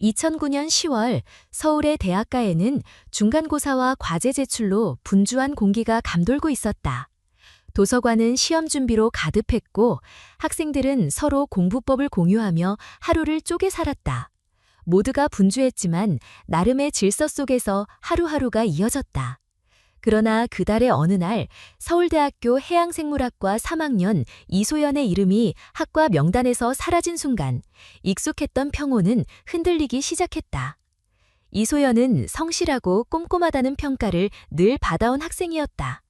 2009년 10월 서울의 대학가에는 중간고사와 과제 제출로 분주한 공기가 감돌고 있었다. 도서관은 시험 준비로 가득했고 학생들은 서로 공부법을 공유하며 하루를 쪼개 살았다. 모두가 분주했지만 나름의 질서 속에서 하루하루가 이어졌다. 그러나 그달의 어느 날 서울대학교 해양생물학과 3학년 이소연의 이름이 학과 명단에서 사라진 순간 익숙했던 평온은 흔들리기 시작했다. 이소연은 성실하고 꼼꼼하다는 평가를 늘 받아온 학생이었다.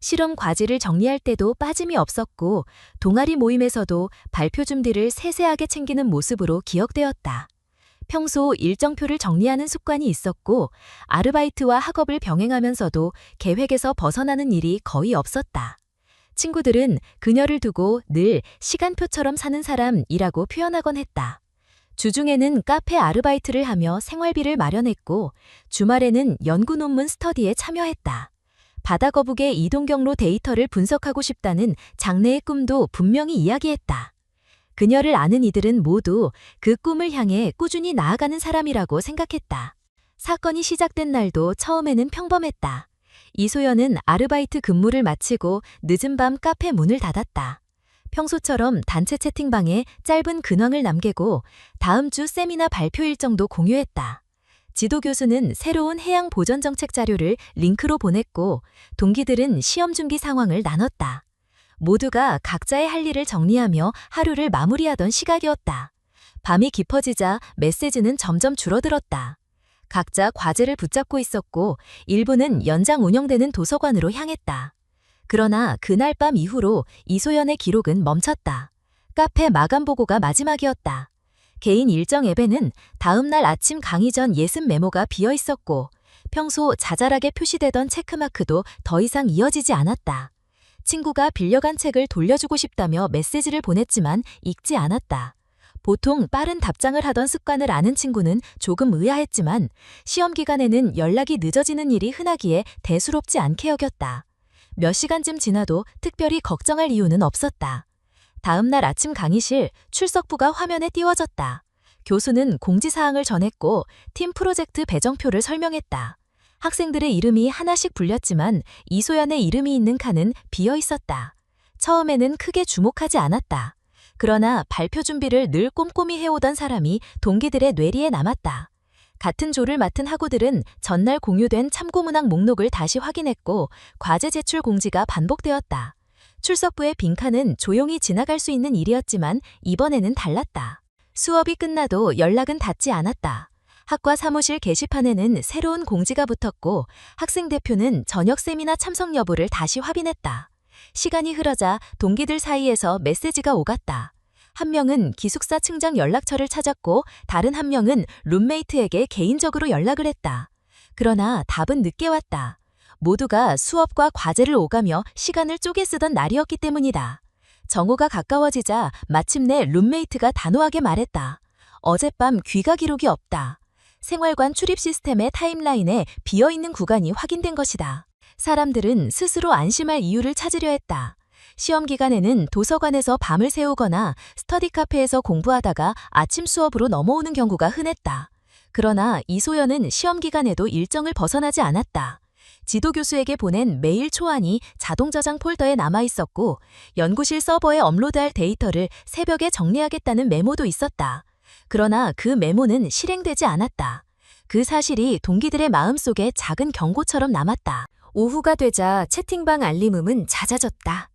실험 과제를 정리할 때도 빠짐이 없었고 동아리 모임에서도 발표 준비를 세세하게 챙기는 모습으로 기억되었다. 평소 일정표를 정리하는 습관이 있었고 아르바이트와 학업을 병행하면서도 계획에서 벗어나는 일이 거의 없었다. 친구들은 그녀를 두고 늘 시간표처럼 사는 사람이라고 표현하곤 했다. 주중에는 카페 아르바이트를 하며 생활비를 마련했고 주말에는 연구 논문 스터디에 참여했다. 바다거북의 이동 경로 데이터를 분석하고 싶다는 장래의 꿈도 분명히 이야기했다. 그녀를 아는 이들은 모두 그 꿈을 향해 꾸준히 나아가는 사람이라고 생각했다. 사건이 시작된 날도 처음에는 평범했다. 이소연은 아르바이트 근무를 마치고 늦은 밤 카페 문을 닫았다. 평소처럼 단체 채팅방에 짧은 근황을 남기고 다음 주 세미나 발표 일정도 공유했다. 지도 교수는 새로운 해양 보전 정책 자료를 링크로 보냈고 동기들은 시험 준비 상황을 나눴다. 모두가 각자의 할 일을 정리하며 하루를 마무리하던 시각이었다. 밤이 깊어지자 메시지는 점점 줄어들었다. 각자 과제를 붙잡고 있었고 일부는 연장 운영되는 도서관으로 향했다. 그러나 그날 밤 이후로 이소연의 기록은 멈췄다. 카페 마감 보고가 마지막이었다. 개인 일정 앱에는 다음 날 아침 강의 전 예습 메모가 비어 있었고 평소 자잘하게 표시되던 체크마크도 더 이상 이어지지 않았다. 친구가 빌려간 책을 돌려주고 싶다며 메시지를 보냈지만 읽지 않았다. 보통 빠른 답장을 하던 습관을 아는 친구는 조금 의아했지만 시험 기간에는 연락이 늦어지는 일이 흔하기에 대수롭지 않게 여겼다. 몇 시간쯤 지나도 특별히 걱정할 이유는 없었다. 다음 날 아침 강의실 출석부가 화면에 띄워졌다. 교수는 공지사항을 전했고 팀 프로젝트 배정표를 설명했다. 학생들의 이름이 하나씩 불렸지만 이소연의 이름이 있는 칸은 비어 있었다. 처음에는 크게 주목하지 않았다. 그러나 발표 준비를 늘 꼼꼼히 해오던 사람이 동기들의 뇌리에 남았다. 같은 조를 맡은 학우들은 전날 공유된 참고문항 목록을 다시 확인했고 과제 제출 공지가 반복되었다. 출석부의 빈칸은 조용히 지나갈 수 있는 일이었지만 이번에는 달랐다. 수업이 끝나도 연락은 닿지 않았다. 학과 사무실 게시판에는 새로운 공지가 붙었고 학생 대표는 저녁 세미나 참석 여부를 다시 확인했다. 시간이 흐르자 동기들 사이에서 메시지가 오갔다. 한 명은 기숙사 측정 연락처를 찾았고 다른 한 명은 룸메이트에게 개인적으로 연락을 했다. 그러나 답은 늦게 왔다. 모두가 수업과 과제를 오가며 시간을 쪼개 쓰던 날이었기 때문이다. 정오가 가까워지자 마침내 룸메이트가 단호하게 말했다. 어젯밤 귀가 기록이 없다. 생활관 출입 시스템의 타임라인에 비어있는 구간이 확인된 것이다. 사람들은 스스로 안심할 이유를 찾으려 했다. 시험 기간에는 도서관에서 밤을 새우거나 스터디 카페에서 공부하다가 아침 수업으로 넘어오는 경우가 흔했다. 그러나 이소연은 시험 기간에도 일정을 벗어나지 않았다. 지도 교수에게 보낸 메일 초안이 자동 저장 폴더에 남아있었고 연구실 서버에 업로드할 데이터를 새벽에 정리하겠다는 메모도 있었다. 그러나 그 메모는 실행되지 않았다. 그 사실이 동기들의 마음속에 작은 경고처럼 남았다. 오후가 되자 채팅방 알림음은 잦아졌다.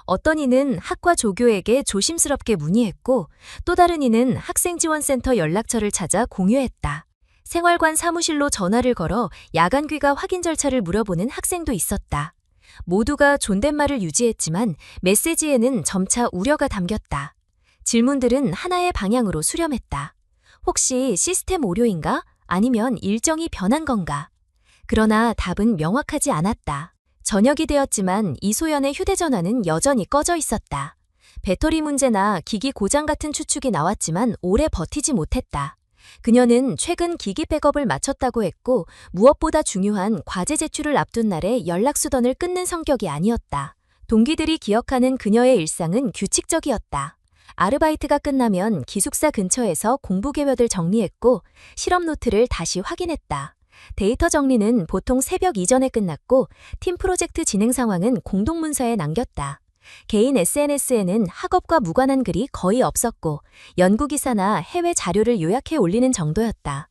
어떤 이는 학과 조교에게 조심스럽게 문의했고 또 다른 이는 학생지원센터 연락처를 찾아 공유했다. 생활관 사무실로 전화를 걸어 야간 귀가 확인 절차를 물어보는 학생도 있었다. 모두가 존댓말을 유지했지만 메시지에는 점차 우려가 담겼다. 질문들은 하나의 방향으로 수렴했다. 혹시 시스템 오류인가? 아니면 일정이 변한 건가? 그러나 답은 명확하지 않았다. 저녁이 되었지만 이소연의 휴대전화는 여전히 꺼져 있었다. 배터리 문제나 기기 고장 같은 추측이 나왔지만 오래 버티지 못했다. 그녀는 최근 기기 백업을 마쳤다고 했고 무엇보다 중요한 과제 제출을 앞둔 날에 연락수단을 끊는 성격이 아니었다. 동기들이 기억하는 그녀의 일상은 규칙적이었다. 아르바이트가 끝나면 기숙사 근처에서 공부 개별을 정리했고 실험 노트를 다시 확인했다. 데이터 정리는 보통 새벽 이전에 끝났고 팀 프로젝트 진행 상황은 공동문서에 남겼다. 개인 SNS에는 학업과 무관한 글이 거의 없었고 연구기사나 해외 자료를 요약해 올리는 정도였다.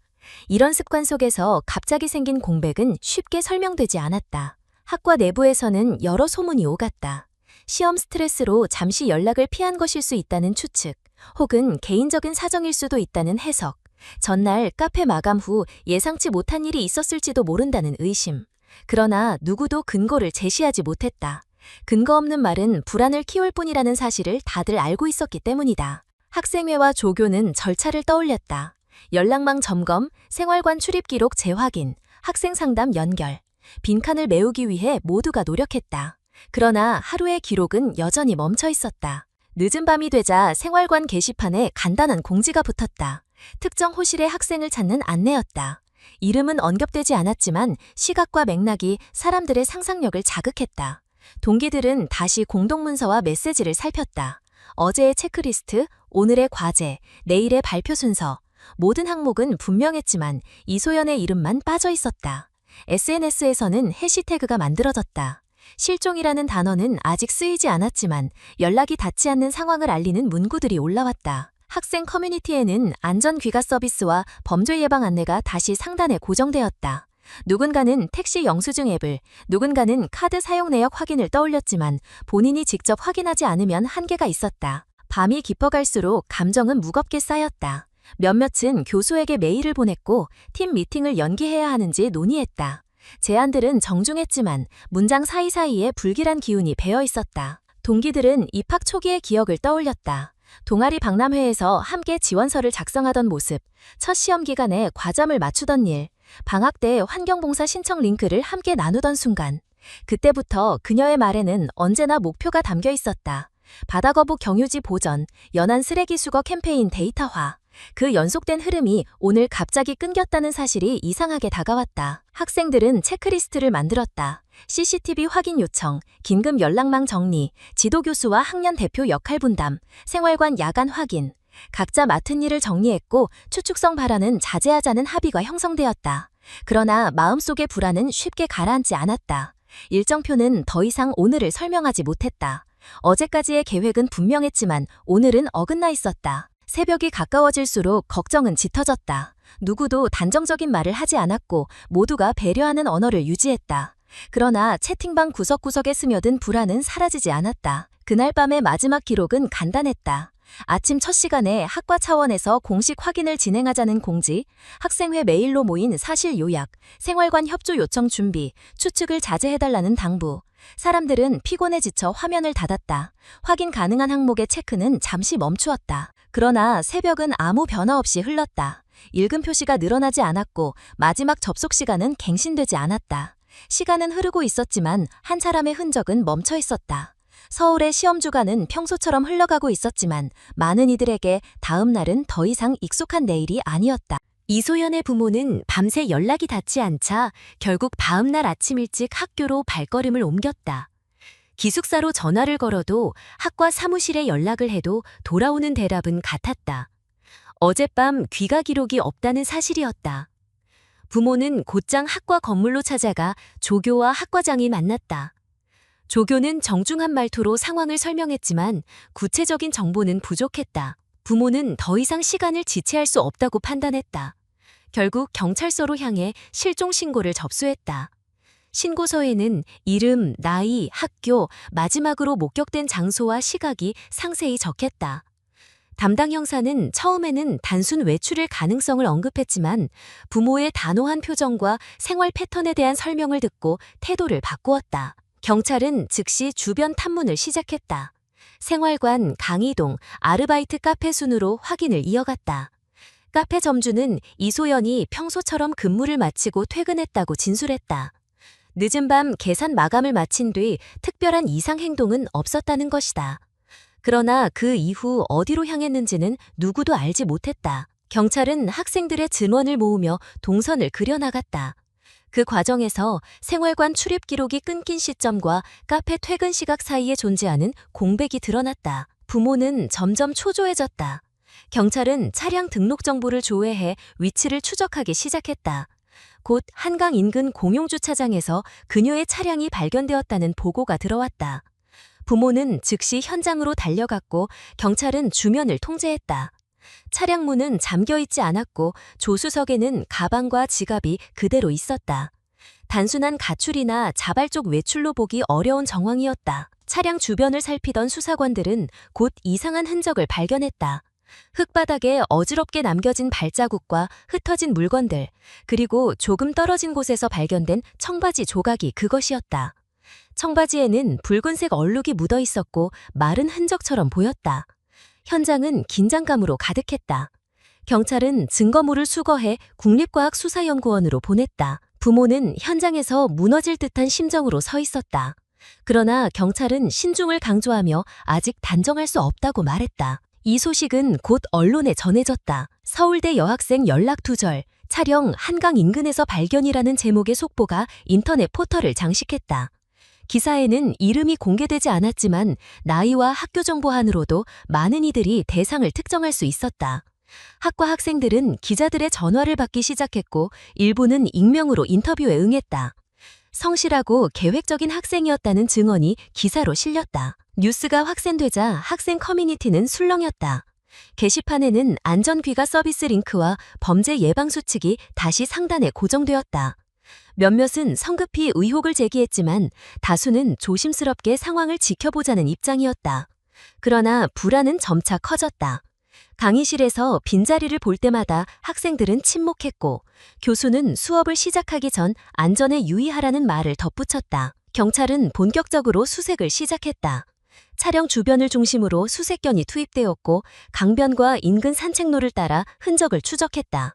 이런 습관 속에서 갑자기 생긴 공백은 쉽게 설명되지 않았다. 학과 내부에서는 여러 소문이 오갔다. 시험 스트레스로 잠시 연락을 피한 것일 수 있다는 추측, 혹은 개인적인 사정일 수도 있다는 해석, 전날 카페 마감 후 예상치 못한 일이 있었을지도 모른다는 의심. 그러나 누구도 근거를 제시하지 못했다. 근거 없는 말은 불안을 키울 뿐이라는 사실을 다들 알고 있었기 때문이다. 학생회와 조교는 절차를 떠올렸다. 연락망 점검, 생활관 출입 기록 재확인, 학생 상담 연결. 빈칸을 메우기 위해 모두가 노력했다. 그러나 하루의 기록은 여전히 멈춰 있었다. 늦은 밤이 되자 생활관 게시판에 간단한 공지가 붙었다. 특정 호실의 학생을 찾는 안내였다. 이름은 언급되지 않았지만 시각과 맥락이 사람들의 상상력을 자극했다. 동기들은 다시 공동문서와 메시지를 살폈다. 어제의 체크리스트, 오늘의 과제, 내일의 발표 순서. 모든 항목은 분명했지만 이소연의 이름만 빠져 있었다. SNS에서는 해시태그가 만들어졌다. 실종이라는 단어는 아직 쓰이지 않았지만 연락이 닿지 않는 상황을 알리는 문구들이 올라왔다. 학생 커뮤니티에는 안전 귀가 서비스와 범죄 예방 안내가 다시 상단에 고정되었다. 누군가는 택시 영수증 앱을, 누군가는 카드 사용 내역 확인을 떠올렸지만 본인이 직접 확인하지 않으면 한계가 있었다. 밤이 깊어갈수록 감정은 무겁게 쌓였다. 몇몇은 교수에게 메일을 보냈고 팀 미팅을 연기해야 하는지 논의했다. 제안들은 정중했지만 문장 사이사이에 불길한 기운이 배어 있었다. 동기들은 입학 초기의 기억을 떠올렸다. 동아리 박람회에서 함께 지원서를 작성하던 모습, 첫 시험 기간에 과잠을 맞추던 일, 방학 때 환경봉사 신청 링크를 함께 나누던 순간. 그때부터 그녀의 말에는 언제나 목표가 담겨 있었다. 바다거북 경유지 보전, 연안 쓰레기 수거 캠페인 데이터화. 그 연속된 흐름이 오늘 갑자기 끊겼다는 사실이 이상하게 다가왔다. 학생들은 체크리스트를 만들었다. CCTV 확인 요청, 긴급 연락망 정리, 지도교수와 학년 대표 역할 분담, 생활관 야간 확인. 각자 맡은 일을 정리했고 추측성 발언은 자제하자는 합의가 형성되었다. 그러나 마음속의 불안은 쉽게 가라앉지 않았다. 일정표는 더 이상 오늘을 설명하지 못했다. 어제까지의 계획은 분명했지만 오늘은 어긋나 있었다. 새벽이 가까워질수록 걱정은 짙어졌다. 누구도 단정적인 말을 하지 않았고 모두가 배려하는 언어를 유지했다. 그러나 채팅방 구석구석에 스며든 불안은 사라지지 않았다. 그날 밤의 마지막 기록은 간단했다. 아침 첫 시간에 학과 차원에서 공식 확인을 진행하자는 공지, 학생회 메일로 모인 사실 요약, 생활관 협조 요청 준비, 추측을 자제해달라는 당부. 사람들은 피곤에 지쳐 화면을 닫았다. 확인 가능한 항목의 체크는 잠시 멈추었다. 그러나 새벽은 아무 변화 없이 흘렀다. 읽음 표시가 늘어나지 않았고 마지막 접속 시간은 갱신되지 않았다. 시간은 흐르고 있었지만 한 사람의 흔적은 멈춰 있었다. 서울의 시험 주간은 평소처럼 흘러가고 있었지만 많은 이들에게 다음 날은 더 이상 익숙한 내일이 아니었다. 이소연의 부모는 밤새 연락이 닿지 않자 결국 다음 날 아침 일찍 학교로 발걸음을 옮겼다. 기숙사로 전화를 걸어도 학과 사무실에 연락을 해도 돌아오는 대답은 같았다. 어젯밤 귀가 기록이 없다는 사실이었다. 부모는 곧장 학과 건물로 찾아가 조교와 학과장이 만났다. 조교는 정중한 말투로 상황을 설명했지만 구체적인 정보는 부족했다. 부모는 더 이상 시간을 지체할 수 없다고 판단했다. 결국 경찰서로 향해 실종 신고를 접수했다. 신고서에는 이름, 나이, 학교, 마지막으로 목격된 장소와 시각이 상세히 적혔다. 담당 형사는 처음에는 단순 외출의 가능성을 언급했지만 부모의 단호한 표정과 생활 패턴에 대한 설명을 듣고 태도를 바꾸었다. 경찰은 즉시 주변 탐문을 시작했다. 생활관, 강의동, 아르바이트 카페 순으로 확인을 이어갔다. 카페 점주는 이소연이 평소처럼 근무를 마치고 퇴근했다고 진술했다. 늦은 밤 계산 마감을 마친 뒤 특별한 이상 행동은 없었다는 것이다. 그러나 그 이후 어디로 향했는지는 누구도 알지 못했다. 경찰은 학생들의 증언을 모으며 동선을 그려나갔다. 그 과정에서 생활관 출입 기록이 끊긴 시점과 카페 퇴근 시각 사이에 존재하는 공백이 드러났다. 부모는 점점 초조해졌다. 경찰은 차량 등록 정보를 조회해 위치를 추적하기 시작했다. 곧 한강 인근 공용주차장에서 그녀의 차량이 발견되었다는 보고가 들어왔다. 부모는 즉시 현장으로 달려갔고 경찰은 주변을 통제했다. 차량 문은 잠겨있지 않았고 조수석에는 가방과 지갑이 그대로 있었다. 단순한 가출이나 자발적 외출로 보기 어려운 정황이었다. 차량 주변을 살피던 수사관들은 곧 이상한 흔적을 발견했다. 흙바닥에 어지럽게 남겨진 발자국과 흩어진 물건들, 그리고 조금 떨어진 곳에서 발견된 청바지 조각이 그것이었다. 청바지에는 붉은색 얼룩이 묻어 있었고 마른 흔적처럼 보였다. 현장은 긴장감으로 가득했다. 경찰은 증거물을 수거해 국립과학수사연구원으로 보냈다. 부모는 현장에서 무너질 듯한 심정으로 서 있었다. 그러나 경찰은 신중을 강조하며 아직 단정할 수 없다고 말했다. 이 소식은 곧 언론에 전해졌다. 서울대 여학생 연락 두절, 차량 한강 인근에서 발견이라는 제목의 속보가 인터넷 포털을 장식했다. 기사에는 이름이 공개되지 않았지만 나이와 학교 정보만으로도 많은 이들이 대상을 특정할 수 있었다. 학과 학생들은 기자들의 전화를 받기 시작했고 일부는 익명으로 인터뷰에 응했다. 성실하고 계획적인 학생이었다는 증언이 기사로 실렸다. 뉴스가 확산되자 학생 커뮤니티는 술렁였다. 게시판에는 안전귀가 서비스 링크와 범죄 예방 수칙이 다시 상단에 고정되었다. 몇몇은 성급히 의혹을 제기했지만 다수는 조심스럽게 상황을 지켜보자는 입장이었다. 그러나 불안은 점차 커졌다. 강의실에서 빈자리를 볼 때마다 학생들은 침묵했고 교수는 수업을 시작하기 전 안전에 유의하라는 말을 덧붙였다. 경찰은 본격적으로 수색을 시작했다. 차량 주변을 중심으로 수색견이 투입되었고 강변과 인근 산책로를 따라 흔적을 추적했다.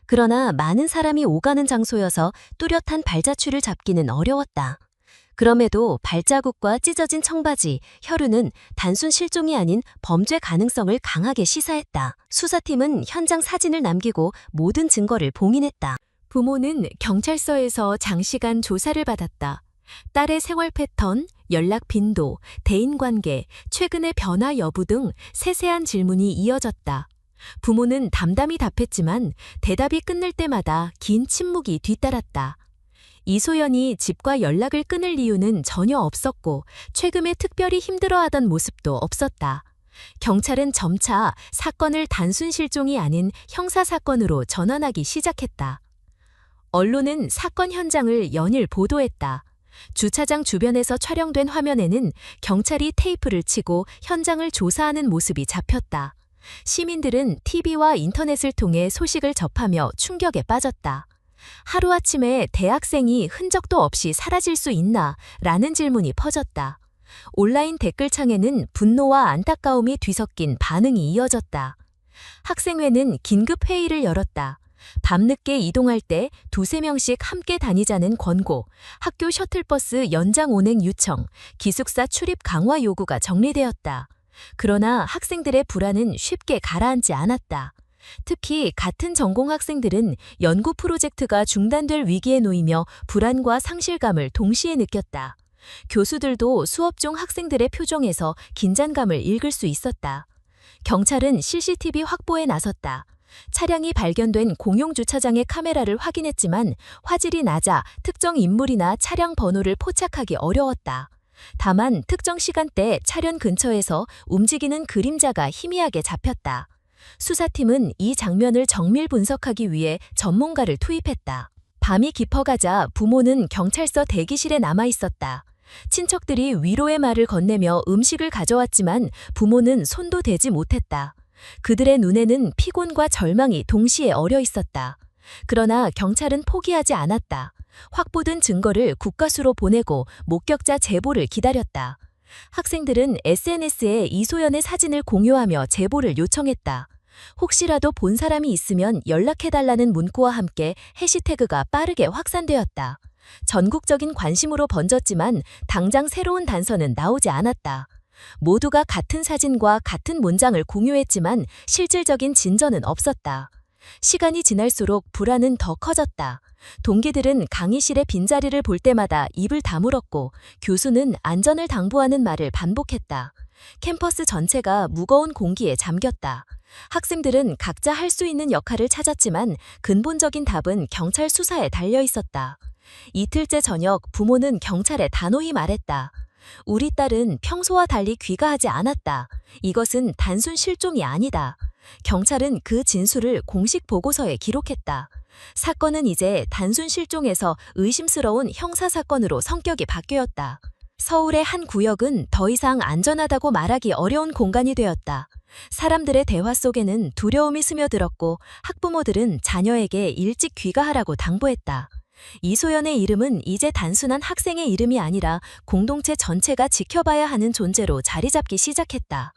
그러나 많은 사람이 오가는 장소여서 뚜렷한 발자취를 잡기는 어려웠다. 그럼에도 발자국과 찢어진 청바지, 혈흔은 단순 실종이 아닌 범죄 가능성을 강하게 시사했다. 수사팀은 현장 사진을 남기고 모든 증거를 봉인했다. 부모는 경찰서에서 장시간 조사를 받았다. 딸의 생활 패턴, 연락 빈도, 대인관계, 최근의 변화 여부 등 세세한 질문이 이어졌다. 부모는 담담히 답했지만 대답이 끝날 때마다 긴 침묵이 뒤따랐다. 이소연이 집과 연락을 끊을 이유는 전혀 없었고 최근에 특별히 힘들어하던 모습도 없었다. 경찰은 점차 사건을 단순 실종이 아닌 형사사건으로 전환하기 시작했다. 언론은 사건 현장을 연일 보도했다. 주차장 주변에서 촬영된 화면에는 경찰이 테이프를 치고 현장을 조사하는 모습이 잡혔다. 시민들은 TV와 인터넷을 통해 소식을 접하며 충격에 빠졌다. 하루아침에 대학생이 흔적도 없이 사라질 수 있나? 라는 질문이 퍼졌다. 온라인 댓글창에는 분노와 안타까움이 뒤섞인 반응이 이어졌다. 학생회는 긴급 회의를 열었다. 밤늦게 이동할 때 두세 명씩 함께 다니자는 권고, 학교 셔틀버스 연장 운행 요청, 기숙사 출입 강화 요구가 정리되었다. 그러나 학생들의 불안은 쉽게 가라앉지 않았다. 특히 같은 전공 학생들은 연구 프로젝트가 중단될 위기에 놓이며 불안과 상실감을 동시에 느꼈다. 교수들도 수업 중 학생들의 표정에서 긴장감을 읽을 수 있었다. 경찰은 CCTV 확보에 나섰다. 차량이 발견된 공용주차장의 카메라를 확인했지만 화질이 낮아 특정 인물이나 차량 번호를 포착하기 어려웠다. 다만 특정 시간대 차량 근처에서 움직이는 그림자가 희미하게 잡혔다. 수사팀은 이 장면을 정밀 분석하기 위해 전문가를 투입했다. 밤이 깊어가자 부모는 경찰서 대기실에 남아 있었다. 친척들이 위로의 말을 건네며 음식을 가져왔지만 부모는 손도 대지 못했다. 그들의 눈에는 피곤과 절망이 동시에 어려 있었다. 그러나 경찰은 포기하지 않았다. 확보된 증거를 국과수로 보내고 목격자 제보를 기다렸다. 학생들은 SNS에 이소연의 사진을 공유하며 제보를 요청했다. 혹시라도 본 사람이 있으면 연락해달라는 문구와 함께 해시태그가 빠르게 확산되었다. 전국적인 관심으로 번졌지만 당장 새로운 단서는 나오지 않았다. 모두가 같은 사진과 같은 문장을 공유했지만 실질적인 진전은 없었다. 시간이 지날수록 불안은 더 커졌다. 동기들은 강의실의 빈자리를 볼 때마다 입을 다물었고 교수는 안전을 당부하는 말을 반복했다. 캠퍼스 전체가 무거운 공기에 잠겼다. 학생들은 각자 할 수 있는 역할을 찾았지만 근본적인 답은 경찰 수사에 달려 있었다. 이틀째 저녁 부모는 경찰에 단호히 말했다. 우리 딸은 평소와 달리 귀가하지 않았다. 이것은 단순 실종이 아니다. 경찰은 그 진술을 공식 보고서에 기록했다. 사건은 이제 단순 실종에서 의심스러운 형사사건으로 성격이 바뀌었다. 서울의 한 구역은 더 이상 안전하다고 말하기 어려운 공간이 되었다. 사람들의 대화 속에는 두려움이 스며들었고 학부모들은 자녀에게 일찍 귀가하라고 당부했다. 이소연의 이름은 이제 단순한 학생의 이름이 아니라 공동체 전체가 지켜봐야 하는 존재로 자리 잡기 시작했다.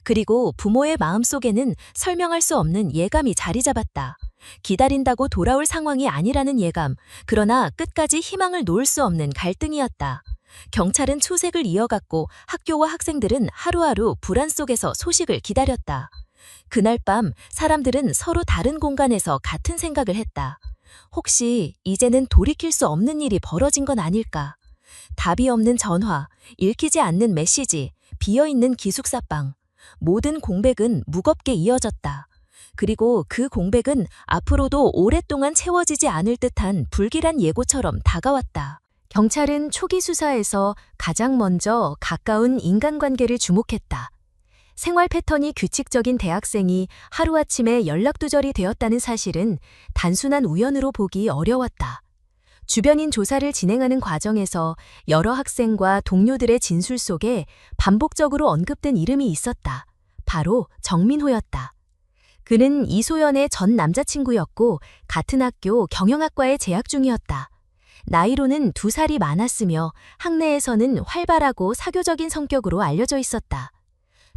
그리고 부모의 마음속에는 설명할 수 없는 예감이 자리 잡았다. 기다린다고 돌아올 상황이 아니라는 예감, 그러나 끝까지 희망을 놓을 수 없는 갈등이었다. 경찰은 추색을 이어갔고 학교와 학생들은 하루하루 불안 속에서 소식을 기다렸다. 그날 밤 사람들은 서로 다른 공간에서 같은 생각을 했다. 혹시 이제는 돌이킬 수 없는 일이 벌어진 건 아닐까? 답이 없는 전화, 읽히지 않는 메시지, 비어있는 기숙사방. 모든 공백은 무겁게 이어졌다. 그리고 그 공백은 앞으로도 오랫동안 채워지지 않을 듯한 불길한 예고처럼 다가왔다. 경찰은 초기 수사에서 가장 먼저 가까운 인간관계를 주목했다. 생활 패턴이 규칙적인 대학생이 하루아침에 연락두절이 되었다는 사실은 단순한 우연으로 보기 어려웠다. 주변인 조사를 진행하는 과정에서 여러 학생과 동료들의 진술 속에 반복적으로 언급된 이름이 있었다. 바로 정민호였다. 그는 이소연의 전 남자친구였고 같은 학교 경영학과에 재학 중이었다. 나이로는 2살이 많았으며 학내에서는 활발하고 사교적인 성격으로 알려져 있었다.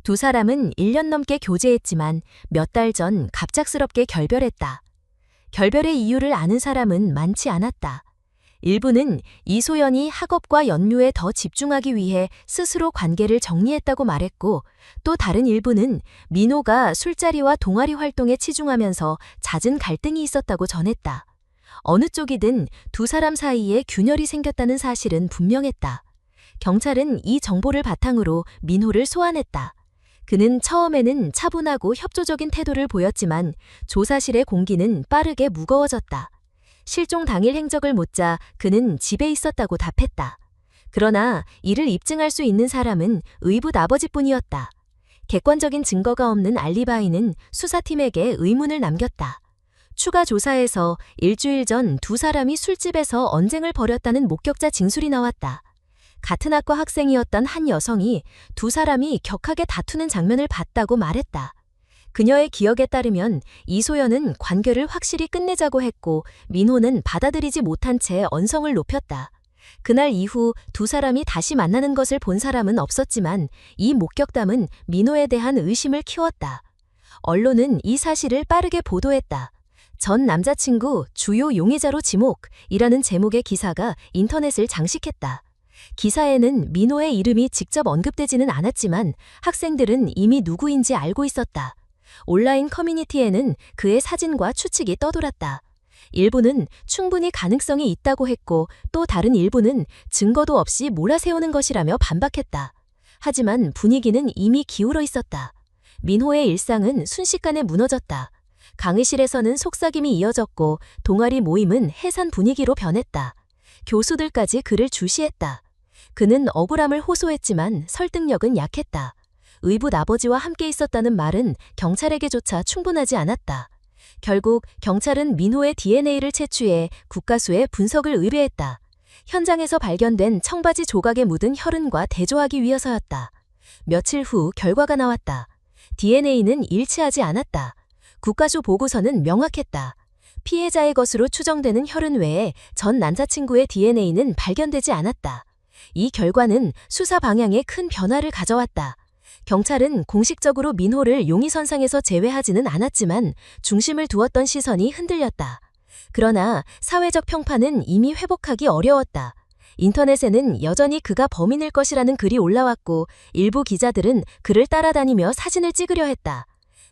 두 사람은 1년 넘게 교제했지만 몇 달 전 갑작스럽게 결별했다. 결별의 이유를 아는 사람은 많지 않았다. 일부는 이소연이 학업과 연류에 더 집중하기 위해 스스로 관계를 정리했다고 말했고, 또 다른 일부는 민호가 술자리와 동아리 활동에 치중하면서 잦은 갈등이 있었다고 전했다. 어느 쪽이든 두 사람 사이에 균열이 생겼다는 사실은 분명했다. 경찰은 이 정보를 바탕으로 민호를 소환했다. 그는 처음에는 차분하고 협조적인 태도를 보였지만 조사실의 공기는 빠르게 무거워졌다. 실종 당일 행적을 묻자 그는 집에 있었다고 답했다. 그러나 이를 입증할 수 있는 사람은 의붓 아버지뿐이었다. 객관적인 증거가 없는 알리바이는 수사팀에게 의문을 남겼다. 추가 조사에서 일주일 전 두 사람이 술집에서 언쟁을 벌였다는 목격자 진술이 나왔다. 같은 학과 학생이었던 한 여성이 두 사람이 격하게 다투는 장면을 봤다고 말했다. 그녀의 기억에 따르면 이소연은 관계를 확실히 끝내자고 했고 민호는 받아들이지 못한 채 언성을 높였다. 그날 이후 두 사람이 다시 만나는 것을 본 사람은 없었지만 이 목격담은 민호에 대한 의심을 키웠다. 언론은 이 사실을 빠르게 보도했다. 전 남자친구 주요 용의자로 지목이라는 제목의 기사가 인터넷을 장식했다. 기사에는 민호의 이름이 직접 언급되지는 않았지만 학생들은 이미 누구인지 알고 있었다. 온라인 커뮤니티에는 그의 사진과 추측이 떠돌았다. 일부는 충분히 가능성이 있다고 했고 또 다른 일부는 증거도 없이 몰아세우는 것이라며 반박했다. 하지만 분위기는 이미 기울어 있었다. 민호의 일상은 순식간에 무너졌다. 강의실에서는 속삭임이 이어졌고 동아리 모임은 해산 분위기로 변했다. 교수들까지 그를 주시했다. 그는 억울함을 호소했지만 설득력은 약했다. 의붓 아버지와 함께 있었다는 말은 경찰에게조차 충분하지 않았다. 결국 경찰은 민호의 DNA를 채취해 국가수에 분석을 의뢰했다. 현장에서 발견된 청바지 조각에 묻은 혈흔과 대조하기 위해서였다. 며칠 후 결과가 나왔다. DNA는 일치하지 않았다. 국가수 보고서는 명확했다. 피해자의 것으로 추정되는 혈흔 외에 전 남자친구의 DNA는 발견되지 않았다. 이 결과는 수사 방향에 큰 변화를 가져왔다. 경찰은 공식적으로 민호를 용의선상에서 제외하지는 않았지만 중심을 두었던 시선이 흔들렸다. 그러나 사회적 평판은 이미 회복하기 어려웠다. 인터넷에는 여전히 그가 범인일 것이라는 글이 올라왔고 일부 기자들은 그를 따라다니며 사진을 찍으려 했다.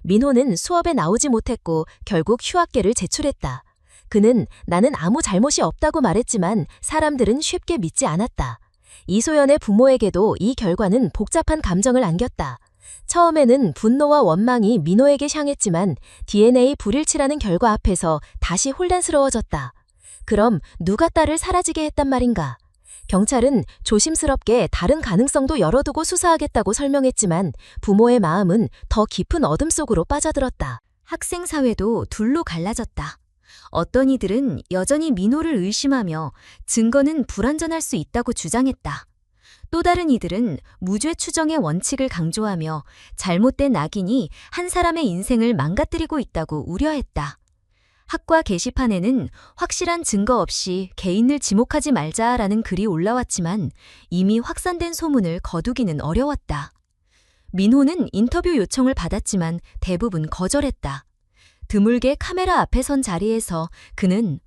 민호는 수업에 나오지 못했고 결국 휴학계를 제출했다. 그는 나는 아무 잘못이 없다고 말했지만 사람들은 쉽게 믿지 않았다. 이소연의 부모에게도 이 결과는 복잡한 감정을 안겼다. 처음에는 분노와 원망이 민호에게 향했지만 DNA 불일치라는 결과 앞에서 다시 혼란스러워졌다. 그럼 누가 딸을 사라지게 했단 말인가? 경찰은 조심스럽게 다른 가능성도 열어두고 수사하겠다고 설명했지만 부모의 마음은 더 깊은 어둠 속으로 빠져들었다. 학생 사회도 둘로 갈라졌다. 어떤 이들은 여전히 민호를 의심하며 증거는 불완전할 수 있다고 주장했다. 또 다른 이들은 무죄 추정의 원칙을 강조하며 잘못된 악인이 한 사람의 인생을 망가뜨리고 있다고 우려했다. 학과 게시판에는 확실한 증거 없이 개인을 지목하지 말자라는 글이 올라왔지만 이미 확산된 소문을 거두기는 어려웠다. 민호는 인터뷰 요청을 받았지만 대부분 거절했다. 드물게 카메라 앞에 선 자리에서 그는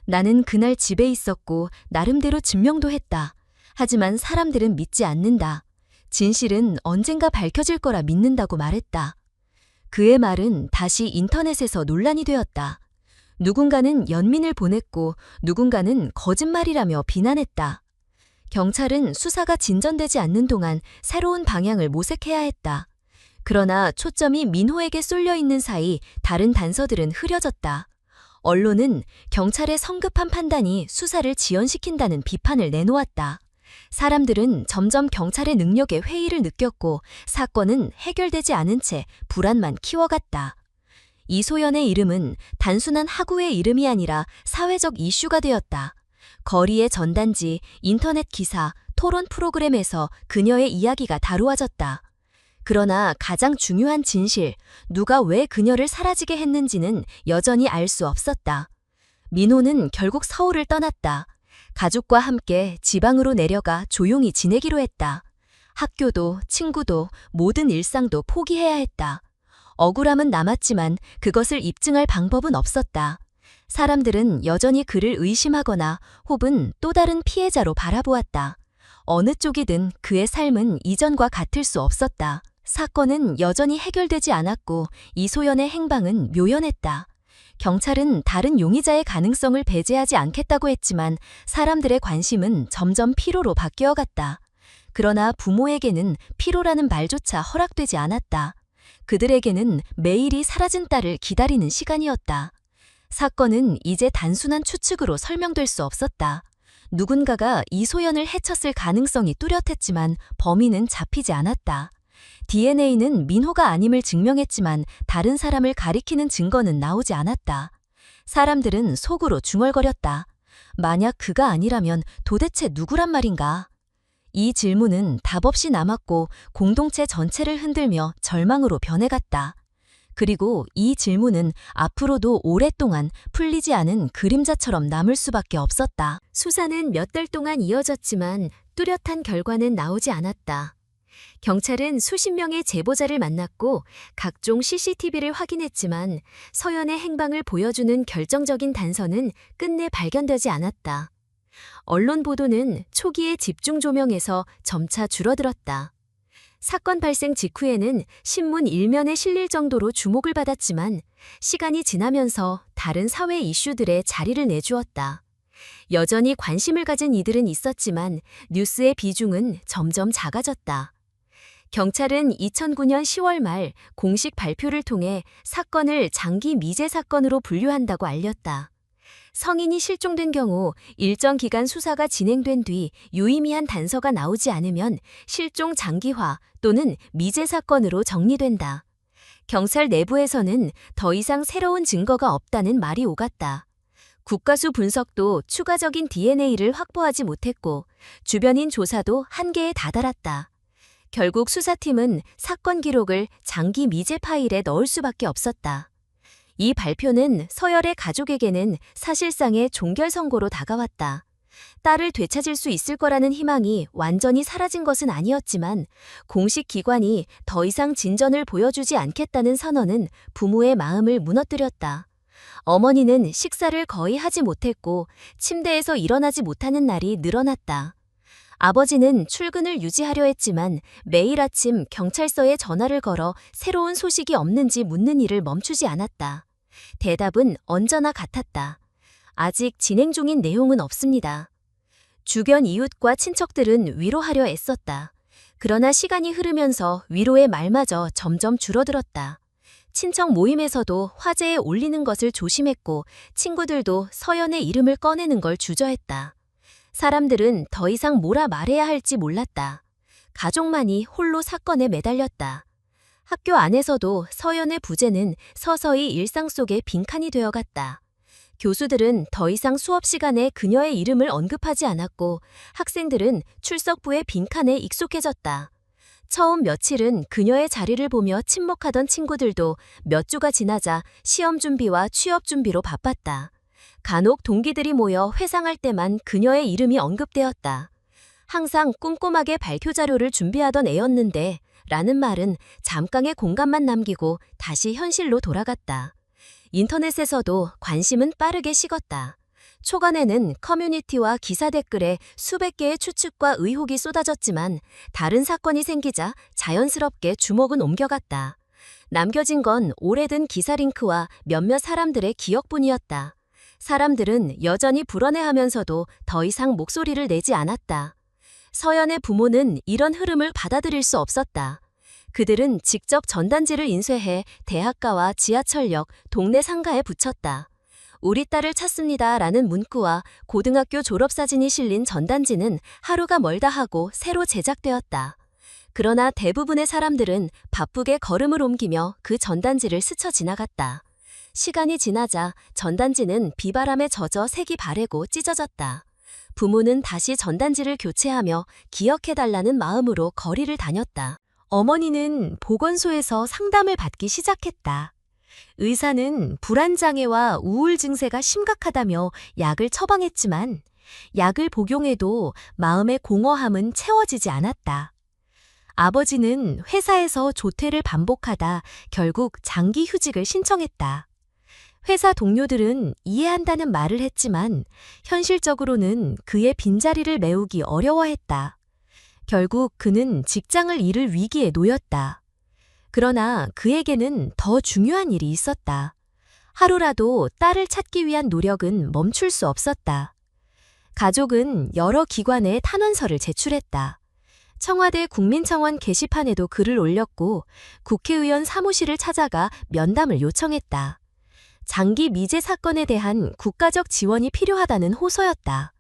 나는 그날 집에 있었고 나름대로 증명도 했다. 하지만 사람들은 믿지 않는다. 진실은 언젠가 밝혀질 거라 믿는다고 말했다. 그의 말은 다시 인터넷에서 논란이 되었다. 누군가는 연민을 보냈고 누군가는 거짓말이라며 비난했다. 경찰은 수사가 진전되지 않는 동안 새로운 방향을 모색해야 했다. 그러나 초점이 민호에게 쏠려 있는 사이 다른 단서들은 흐려졌다. 언론은 경찰의 성급한 판단이 수사를 지연시킨다는 비판을 내놓았다. 사람들은 점점 경찰의 능력에 회의를 느꼈고 사건은 해결되지 않은 채 불안만 키워갔다. 이소연의 이름은 단순한 학우의 이름이 아니라 사회적 이슈가 되었다. 거리의 전단지, 인터넷 기사, 토론 프로그램에서 그녀의 이야기가 다루어졌다. 그러나 가장 중요한 진실, 누가 왜 그녀를 사라지게 했는지는 여전히 알 수 없었다. 민호는 결국 서울을 떠났다. 가족과 함께 지방으로 내려가 조용히 지내기로 했다. 학교도 친구도 모든 일상도 포기해야 했다. 억울함은 남았지만 그것을 입증할 방법은 없었다. 사람들은 여전히 그를 의심하거나 혹은 또 다른 피해자로 바라보았다. 어느 쪽이든 그의 삶은 이전과 같을 수 없었다. 사건은 여전히 해결되지 않았고 이소연의 행방은 묘연했다. 경찰은 다른 용의자의 가능성을 배제하지 않겠다고 했지만 사람들의 관심은 점점 피로로 바뀌어갔다. 그러나 부모에게는 피로라는 말조차 허락되지 않았다. 그들에게는 매일이 사라진 딸을 기다리는 시간이었다. 사건은 이제 단순한 추측으로 설명될 수 없었다. 누군가가 이소연을 해쳤을 가능성이 뚜렷했지만 범인은 잡히지 않았다. DNA는 민호가 아님을 증명했지만 다른 사람을 가리키는 증거는 나오지 않았다. 사람들은 속으로 중얼거렸다. 만약 그가 아니라면 도대체 누구란 말인가? 이 질문은 답 없이 남았고 공동체 전체를 흔들며 절망으로 변해갔다. 그리고 이 질문은 앞으로도 오랫동안 풀리지 않은 그림자처럼 남을 수밖에 없었다. 수사는 몇 달 동안 이어졌지만 뚜렷한 결과는 나오지 않았다. 경찰은 수십 명의 제보자를 만났고 각종 CCTV를 확인했지만 서연의 행방을 보여주는 결정적인 단서는 끝내 발견되지 않았다. 언론 보도는 초기의 집중 조명에서 점차 줄어들었다. 사건 발생 직후에는 신문 일면에 실릴 정도로 주목을 받았지만 시간이 지나면서 다른 사회 이슈들에 자리를 내주었다. 여전히 관심을 가진 이들은 있었지만 뉴스의 비중은 점점 작아졌다. 경찰은 2009년 10월 말 공식 발표를 통해 사건을 장기 미제 사건으로 분류한다고 알렸다. 성인이 실종된 경우 일정 기간 수사가 진행된 뒤 유의미한 단서가 나오지 않으면 실종 장기화 또는 미제 사건으로 정리된다. 경찰 내부에서는 더 이상 새로운 증거가 없다는 말이 오갔다. 국가수 분석도 추가적인 DNA를 확보하지 못했고 주변인 조사도 한계에 다다랐다. 결국 수사팀은 사건 기록을 장기 미제 파일에 넣을 수밖에 없었다. 이 발표는 서열의 가족에게는 사실상의 종결 선고로 다가왔다. 딸을 되찾을 수 있을 거라는 희망이 완전히 사라진 것은 아니었지만 공식 기관이 더 이상 진전을 보여주지 않겠다는 선언은 부모의 마음을 무너뜨렸다. 어머니는 식사를 거의 하지 못했고 침대에서 일어나지 못하는 날이 늘어났다. 아버지는 출근을 유지하려 했지만 매일 아침 경찰서에 전화를 걸어 새로운 소식이 없는지 묻는 일을 멈추지 않았다. 대답은 언제나 같았다. 아직 진행 중인 내용은 없습니다. 주변 이웃과 친척들은 위로하려 애썼다. 그러나 시간이 흐르면서 위로의 말마저 점점 줄어들었다. 친척 모임에서도 화제에 올리는 것을 조심했고 친구들도 서연의 이름을 꺼내는 걸 주저했다. 사람들은 더 이상 뭐라 말해야 할지 몰랐다. 가족만이 홀로 사건에 매달렸다. 학교 안에서도 서연의 부재는 서서히 일상 속의 빈칸이 되어갔다. 교수들은 더 이상 수업 시간에 그녀의 이름을 언급하지 않았고 학생들은 출석부의 빈칸에 익숙해졌다. 처음 며칠은 그녀의 자리를 보며 침묵하던 친구들도 몇 주가 지나자 시험 준비와 취업 준비로 바빴다. 간혹 동기들이 모여 회상할 때만 그녀의 이름이 언급되었다. 항상 꼼꼼하게 발표 자료를 준비하던 애였는데 라는 말은 잠깐의 공간만 남기고 다시 현실로 돌아갔다. 인터넷에서도 관심은 빠르게 식었다. 초반에는 커뮤니티와 기사 댓글에 수백 개의 추측과 의혹이 쏟아졌지만 다른 사건이 생기자 자연스럽게 주목은 옮겨갔다. 남겨진 건 오래된 기사 링크와 몇몇 사람들의 기억뿐이었다. 사람들은 여전히 불안해하면서도 더 이상 목소리를 내지 않았다. 서연의 부모는 이런 흐름을 받아들일 수 없었다. 그들은 직접 전단지를 인쇄해 대학가와 지하철역, 동네 상가에 붙였다. 우리 딸을 찾습니다 라는 문구와 고등학교 졸업사진이 실린 전단지는 하루가 멀다 하고 새로 제작되었다. 그러나 대부분의 사람들은 바쁘게 걸음을 옮기며 그 전단지를 스쳐 지나갔다. 시간이 지나자 전단지는 비바람에 젖어 색이 바래고 찢어졌다. 부모는 다시 전단지를 교체하며 기억해달라는 마음으로 거리를 다녔다. 어머니는 보건소에서 상담을 받기 시작했다. 의사는 불안장애와 우울 증세가 심각하다며 약을 처방했지만 약을 복용해도 마음의 공허함은 채워지지 않았다. 아버지는 회사에서 조퇴를 반복하다 결국 장기 휴직을 신청했다. 회사 동료들은 이해한다는 말을 했지만 현실적으로는 그의 빈자리를 메우기 어려워했다. 결국 그는 직장을 잃을 위기에 놓였다. 그러나 그에게는 더 중요한 일이 있었다. 하루라도 딸을 찾기 위한 노력은 멈출 수 없었다. 가족은 여러 기관에 탄원서를 제출했다. 청와대 국민청원 게시판에도 글을 올렸고 국회의원 사무실을 찾아가 면담을 요청했다. 장기 미제 사건에 대한 국가적 지원이 필요하다는 호소였다.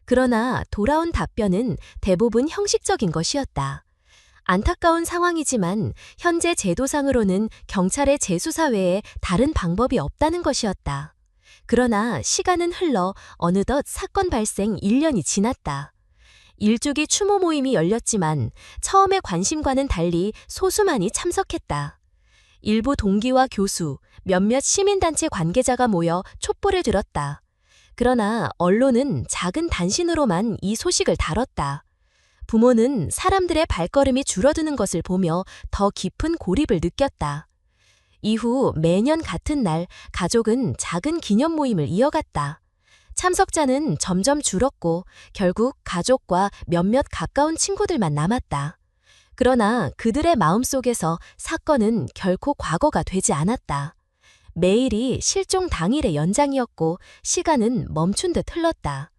그러나 돌아온 답변은 대부분 형식적인 것이었다. 안타까운 상황이지만 현재 제도상으로는 경찰의 재수사 외에 다른 방법이 없다는 것이었다. 그러나 시간은 흘러 어느덧 사건 발생 1년이 지났다. 일주기 추모 모임이 열렸지만 처음의 관심과는 달리 소수만이 참석했다. 일부 동기와 교수, 몇몇 시민단체 관계자가 모여 촛불을 들었다. 그러나 언론은 작은 단신으로만 이 소식을 다뤘다. 부모는 사람들의 발걸음이 줄어드는 것을 보며 더 깊은 고립을 느꼈다. 이후 매년 같은 날 가족은 작은 기념 모임을 이어갔다. 참석자는 점점 줄었고 결국 가족과 몇몇 가까운 친구들만 남았다. 그러나 그들의 마음속에서 사건은 결코 과거가 되지 않았다. 매일이 실종 당일의 연장이었고 시간은 멈춘 듯 흘렀다.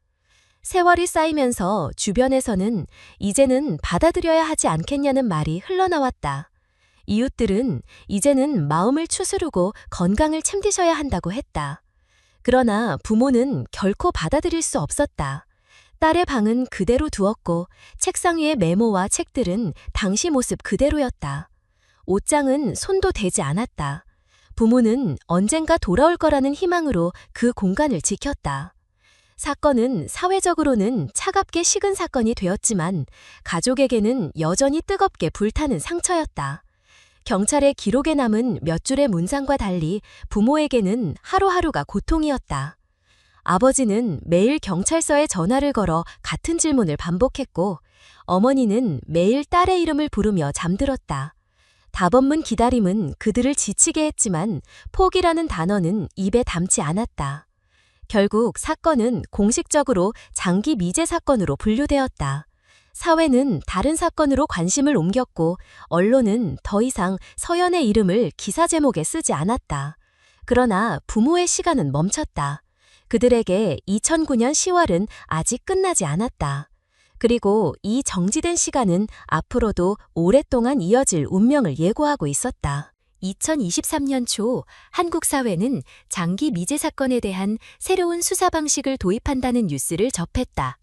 세월이 쌓이면서 주변에서는 이제는 받아들여야 하지 않겠냐는 말이 흘러나왔다. 이웃들은 이제는 마음을 추스르고 건강을 챙기셔야 한다고 했다. 그러나 부모는 결코 받아들일 수 없었다. 딸의 방은 그대로 두었고 책상 위의 메모와 책들은 당시 모습 그대로였다. 옷장은 손도 대지 않았다. 부모는 언젠가 돌아올 거라는 희망으로 그 공간을 지켰다. 사건은 사회적으로는 차갑게 식은 사건이 되었지만 가족에게는 여전히 뜨겁게 불타는 상처였다. 경찰의 기록에 남은 몇 줄의 문장과 달리 부모에게는 하루하루가 고통이었다. 아버지는 매일 경찰서에 전화를 걸어 같은 질문을 반복했고 어머니는 매일 딸의 이름을 부르며 잠들었다. 답없는 기다림은 그들을 지치게 했지만 포기라는 단어는 입에 담지 않았다. 결국 사건은 공식적으로 장기 미제 사건으로 분류되었다. 사회는 다른 사건으로 관심을 옮겼고 언론은 더 이상 서연의 이름을 기사 제목에 쓰지 않았다. 그러나 부모의 시간은 멈췄다. 그들에게 2009년 10월은 아직 끝나지 않았다. 그리고 이 정지된 시간은 앞으로도 오랫동안 이어질 운명을 예고하고 있었다. 2023년 초 한국 사회는 장기 미제 사건에 대한 새로운 수사 방식을 도입한다는 뉴스를 접했다.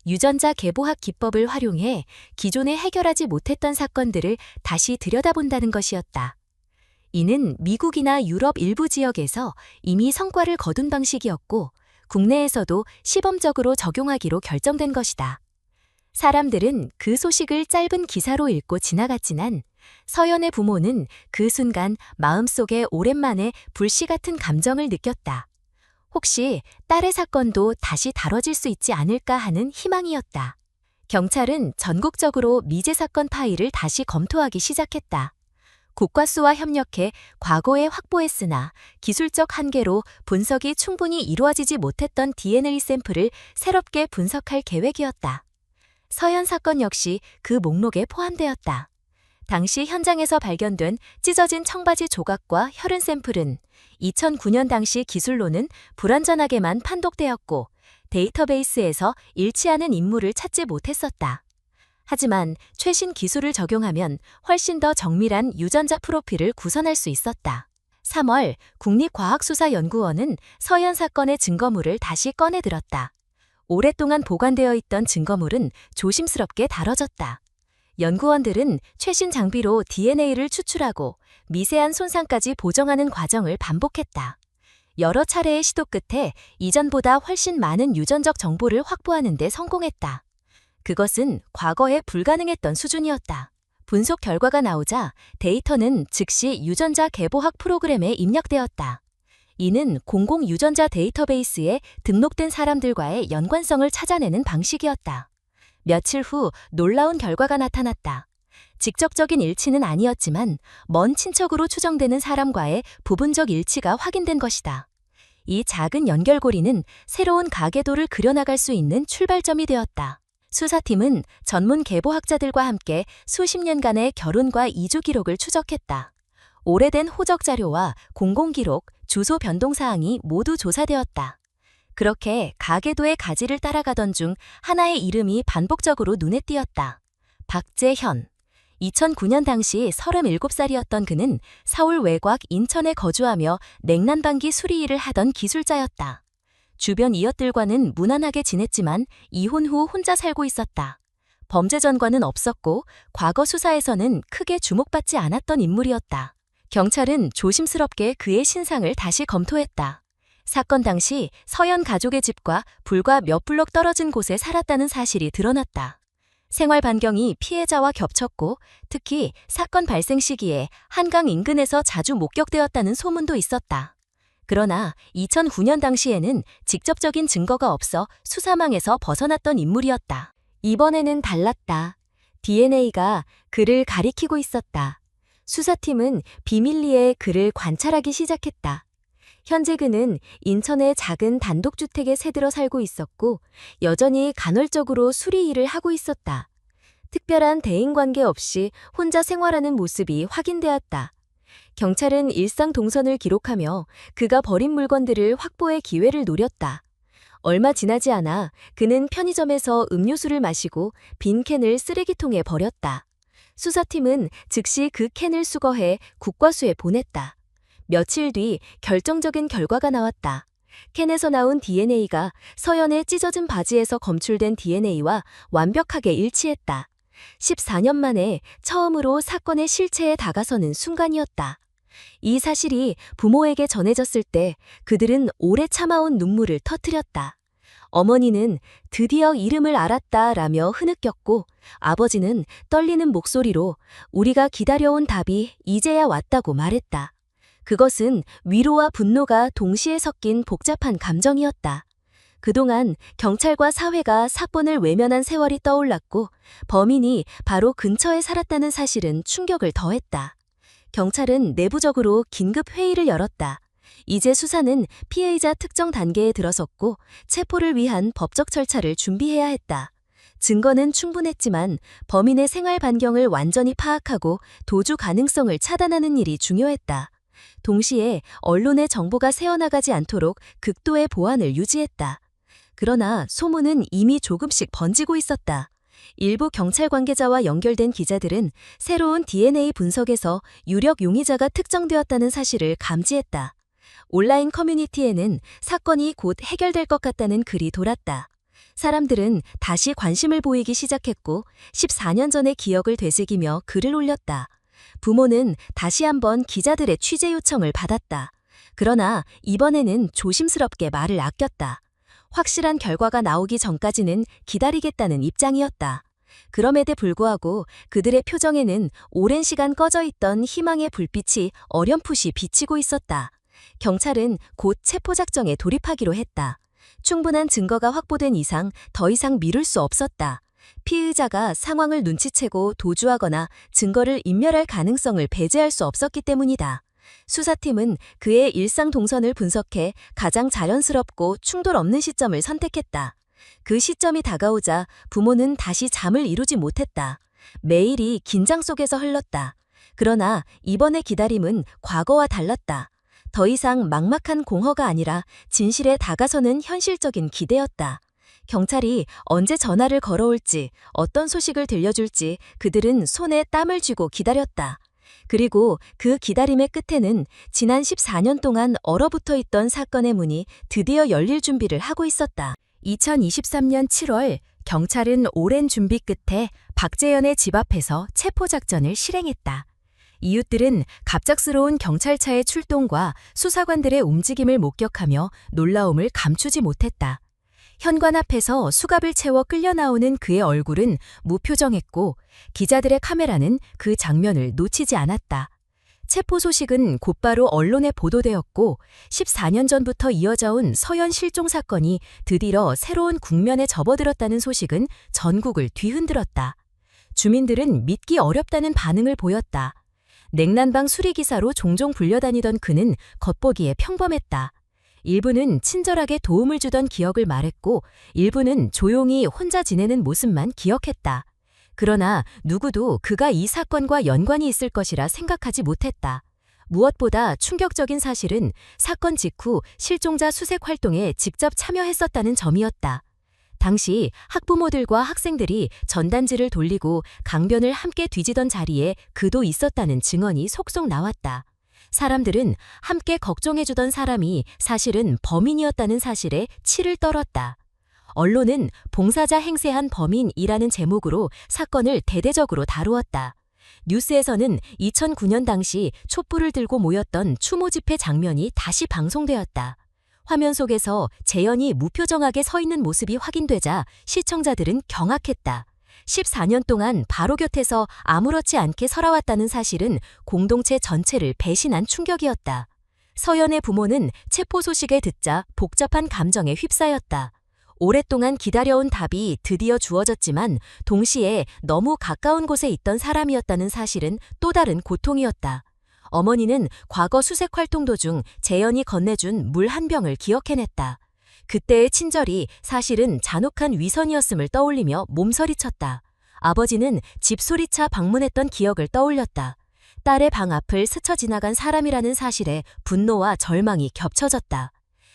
유전자 계보학 기법을 활용해 기존에 해결하지 못했던 사건들을 다시 들여다본다는 것이었다. 이는 미국이나 유럽 일부 지역에서 이미 성과를 거둔 방식이었고 국내에서도 시범적으로 적용하기로 결정된 것이다. 사람들은 그 소식을 짧은 기사로 읽고 지나갔지만 서연의 부모는 그 순간 마음속에 오랜만에 불씨 같은 감정을 느꼈다. 혹시 딸의 사건도 다시 다뤄질 수 있지 않을까 하는 희망이었다. 경찰은 전국적으로 미제 사건 파일을 다시 검토하기 시작했다. 국과수와 협력해 과거에 확보했으나 기술적 한계로 분석이 충분히 이루어지지 못했던 DNA 샘플을 새롭게 분석할 계획이었다. 서연 사건 역시 그 목록에 포함되었다. 당시 현장에서 발견된 찢어진 청바지 조각과 혈흔 샘플은 2009년 당시 기술로는 불완전하게만 판독되었고 데이터베이스에서 일치하는 인물을 찾지 못했었다. 하지만 최신 기술을 적용하면 훨씬 더 정밀한 유전자 프로필을 구성할 수 있었다. 3월 국립과학수사연구원은 서연 사건의 증거물을 다시 꺼내들었다. 오랫동안 보관되어 있던 증거물은 조심스럽게 다뤄졌다. 연구원들은 최신 장비로 DNA를 추출하고 미세한 손상까지 보정하는 과정을 반복했다. 여러 차례의 시도 끝에 이전보다 훨씬 많은 유전적 정보를 확보하는 데 성공했다. 그것은 과거에 불가능했던 수준이었다. 분석 결과가 나오자 데이터는 즉시 유전자 계보학 프로그램에 입력되었다. 이는 공공 유전자 데이터베이스에 등록된 사람들과의 연관성을 찾아내는 방식이었다. 며칠 후 놀라운 결과가 나타났다. 직접적인 일치는 아니었지만 먼 친척으로 추정되는 사람과의 부분적 일치가 확인된 것이다. 이 작은 연결고리는 새로운 가계도를 그려나갈 수 있는 출발점이 되었다. 수사팀은 전문 계보학자들과 함께 수십 년간의 결혼과 이주 기록을 추적했다. 오래된 호적 자료와 공공기록, 주소 변동 사항이 모두 조사되었다. 그렇게 가계도의 가지를 따라가던 중 하나의 이름이 반복적으로 눈에 띄었다. 박재현. 2009년 당시 37살이었던 그는 서울 외곽 인천에 거주하며 냉난방기 수리 일을 하던 기술자였다. 주변 이웃들과는 무난하게 지냈지만 이혼 후 혼자 살고 있었다. 범죄 전과는 없었고 과거 수사에서는 크게 주목받지 않았던 인물이었다. 경찰은 조심스럽게 그의 신상을 다시 검토했다. 사건 당시 서연 가족의 집과 불과 몇 블록 떨어진 곳에 살았다는 사실이 드러났다. 생활 반경이 피해자와 겹쳤고 특히 사건 발생 시기에 한강 인근에서 자주 목격되었다는 소문도 있었다. 그러나 2009년 당시에는 직접적인 증거가 없어 수사망에서 벗어났던 인물이었다. 이번에는 달랐다. DNA가 그를 가리키고 있었다. 수사팀은 비밀리에 그를 관찰하기 시작했다. 현재 그는 인천의 작은 단독주택에 새들어 살고 있었고 여전히 간헐적으로 수리 일을 하고 있었다. 특별한 대인관계 없이 혼자 생활하는 모습이 확인되었다. 경찰은 일상 동선을 기록하며 그가 버린 물건들을 확보의 기회를 노렸다. 얼마 지나지 않아 그는 편의점에서 음료수를 마시고 빈 캔을 쓰레기통에 버렸다. 수사팀은 즉시 그 캔을 수거해 국과수에 보냈다. 며칠 뒤 결정적인 결과가 나왔다. 캔에서 나온 DNA가 서연의 찢어진 바지에서 검출된 DNA와 완벽하게 일치했다. 14년 만에 처음으로 사건의 실체에 다가서는 순간이었다. 이 사실이 부모에게 전해졌을 때 그들은 오래 참아온 눈물을 터뜨렸다. 어머니는 드디어 이름을 알았다라며 흐느꼈고 아버지는 떨리는 목소리로 우리가 기다려온 답이 이제야 왔다고 말했다. 그것은 위로와 분노가 동시에 섞인 복잡한 감정이었다. 그동안 경찰과 사회가 사건을 외면한 세월이 떠올랐고 범인이 바로 근처에 살았다는 사실은 충격을 더했다. 경찰은 내부적으로 긴급 회의를 열었다. 이제 수사는 피해자 특정 단계에 들어섰고 체포를 위한 법적 절차를 준비해야 했다. 증거는 충분했지만 범인의 생활 반경을 완전히 파악하고 도주 가능성을 차단하는 일이 중요했다. 동시에 언론의 정보가 새어나가지 않도록 극도의 보안을 유지했다. 그러나 소문은 이미 조금씩 번지고 있었다. 일부 경찰 관계자와 연결된 기자들은 새로운 DNA 분석에서 유력 용의자가 특정되었다는 사실을 감지했다. 온라인 커뮤니티에는 사건이 곧 해결될 것 같다는 글이 돌았다. 사람들은 다시 관심을 보이기 시작했고 14년 전의 기억을 되새기며 글을 올렸다. 부모는 다시 한번 기자들의 취재 요청을 받았다. 그러나 이번에는 조심스럽게 말을 아꼈다. 확실한 결과가 나오기 전까지는 기다리겠다는 입장이었다. 그럼에도 불구하고 그들의 표정에는 오랜 시간 꺼져 있던 희망의 불빛이 어렴풋이 비치고 있었다. 경찰은 곧 체포작정에 돌입하기로 했다. 충분한 증거가 확보된 이상 더 이상 미룰 수 없었다. 피의자가 상황을 눈치채고 도주하거나 증거를 인멸할 가능성을 배제할 수 없었기 때문이다. 수사팀은 그의 일상 동선을 분석해 가장 자연스럽고 충돌 없는 시점을 선택했다. 그 시점이 다가오자 부모는 다시 잠을 이루지 못했다. 매일이 긴장 속에서 흘렀다. 그러나 이번의 기다림은 과거와 달랐다. 더 이상 막막한 공허가 아니라 진실에 다가서는 현실적인 기대였다. 경찰이 언제 전화를 걸어올지, 어떤 소식을 들려줄지 그들은 손에 땀을 쥐고 기다렸다. 그리고 그 기다림의 끝에는 지난 14년 동안 얼어붙어 있던 사건의 문이 드디어 열릴 준비를 하고 있었다. 2023년 7월 경찰은 오랜 준비 끝에 박재현의 집 앞에서 체포작전을 실행했다. 이웃들은 갑작스러운 경찰차의 출동과 수사관들의 움직임을 목격하며 놀라움을 감추지 못했다. 현관 앞에서 수갑을 채워 끌려 나오는 그의 얼굴은 무표정했고 기자들의 카메라는 그 장면을 놓치지 않았다. 체포 소식은 곧바로 언론에 보도되었고 14년 전부터 이어져 온 서현 실종 사건이 드디어 새로운 국면에 접어들었다는 소식은 전국을 뒤흔들었다. 주민들은 믿기 어렵다는 반응을 보였다. 냉난방 수리기사로 종종 불려다니던 그는 겉보기에 평범했다. 일부는 친절하게 도움을 주던 기억을 말했고 일부는 조용히 혼자 지내는 모습만 기억했다. 그러나 누구도 그가 이 사건과 연관이 있을 것이라 생각하지 못했다. 무엇보다 충격적인 사실은 사건 직후 실종자 수색 활동에 직접 참여했었다는 점이었다. 당시 학부모들과 학생들이 전단지를 돌리고 강변을 함께 뒤지던 자리에 그도 있었다는 증언이 속속 나왔다. 사람들은 함께 걱정해주던 사람이 사실은 범인이었다는 사실에 치를 떨었다. 언론은 봉사자 행세한 범인이라는 제목으로 사건을 대대적으로 다루었다. 뉴스에서는 2009년 당시 촛불을 들고 모였던 추모 집회 장면이 다시 방송되었다. 화면 속에서 재현이 무표정하게 서 있는 모습이 확인되자 시청자들은 경악했다. 14년 동안 바로 곁에서 아무렇지 않게 살아왔다는 사실은 공동체 전체를 배신한 충격이었다. 서연의 부모는 체포 소식을 듣자 복잡한 감정에 휩싸였다. 오랫동안 기다려온 답이 드디어 주어졌지만 동시에 너무 가까운 곳에 있던 사람이었다는 사실은 또 다른 고통이었다. 어머니는 과거 수색 활동 도중 재현이 건네준 물 한 병을 기억해냈다. 그때의 친절이 사실은 잔혹한 위선이었음을 떠올리며 몸서리쳤다. 아버지는 집수리차 방문했던 기억을 떠올렸다. 딸의 방 앞을 스쳐 지나간 사람이라는 사실에 분노와 절망이 겹쳐졌다.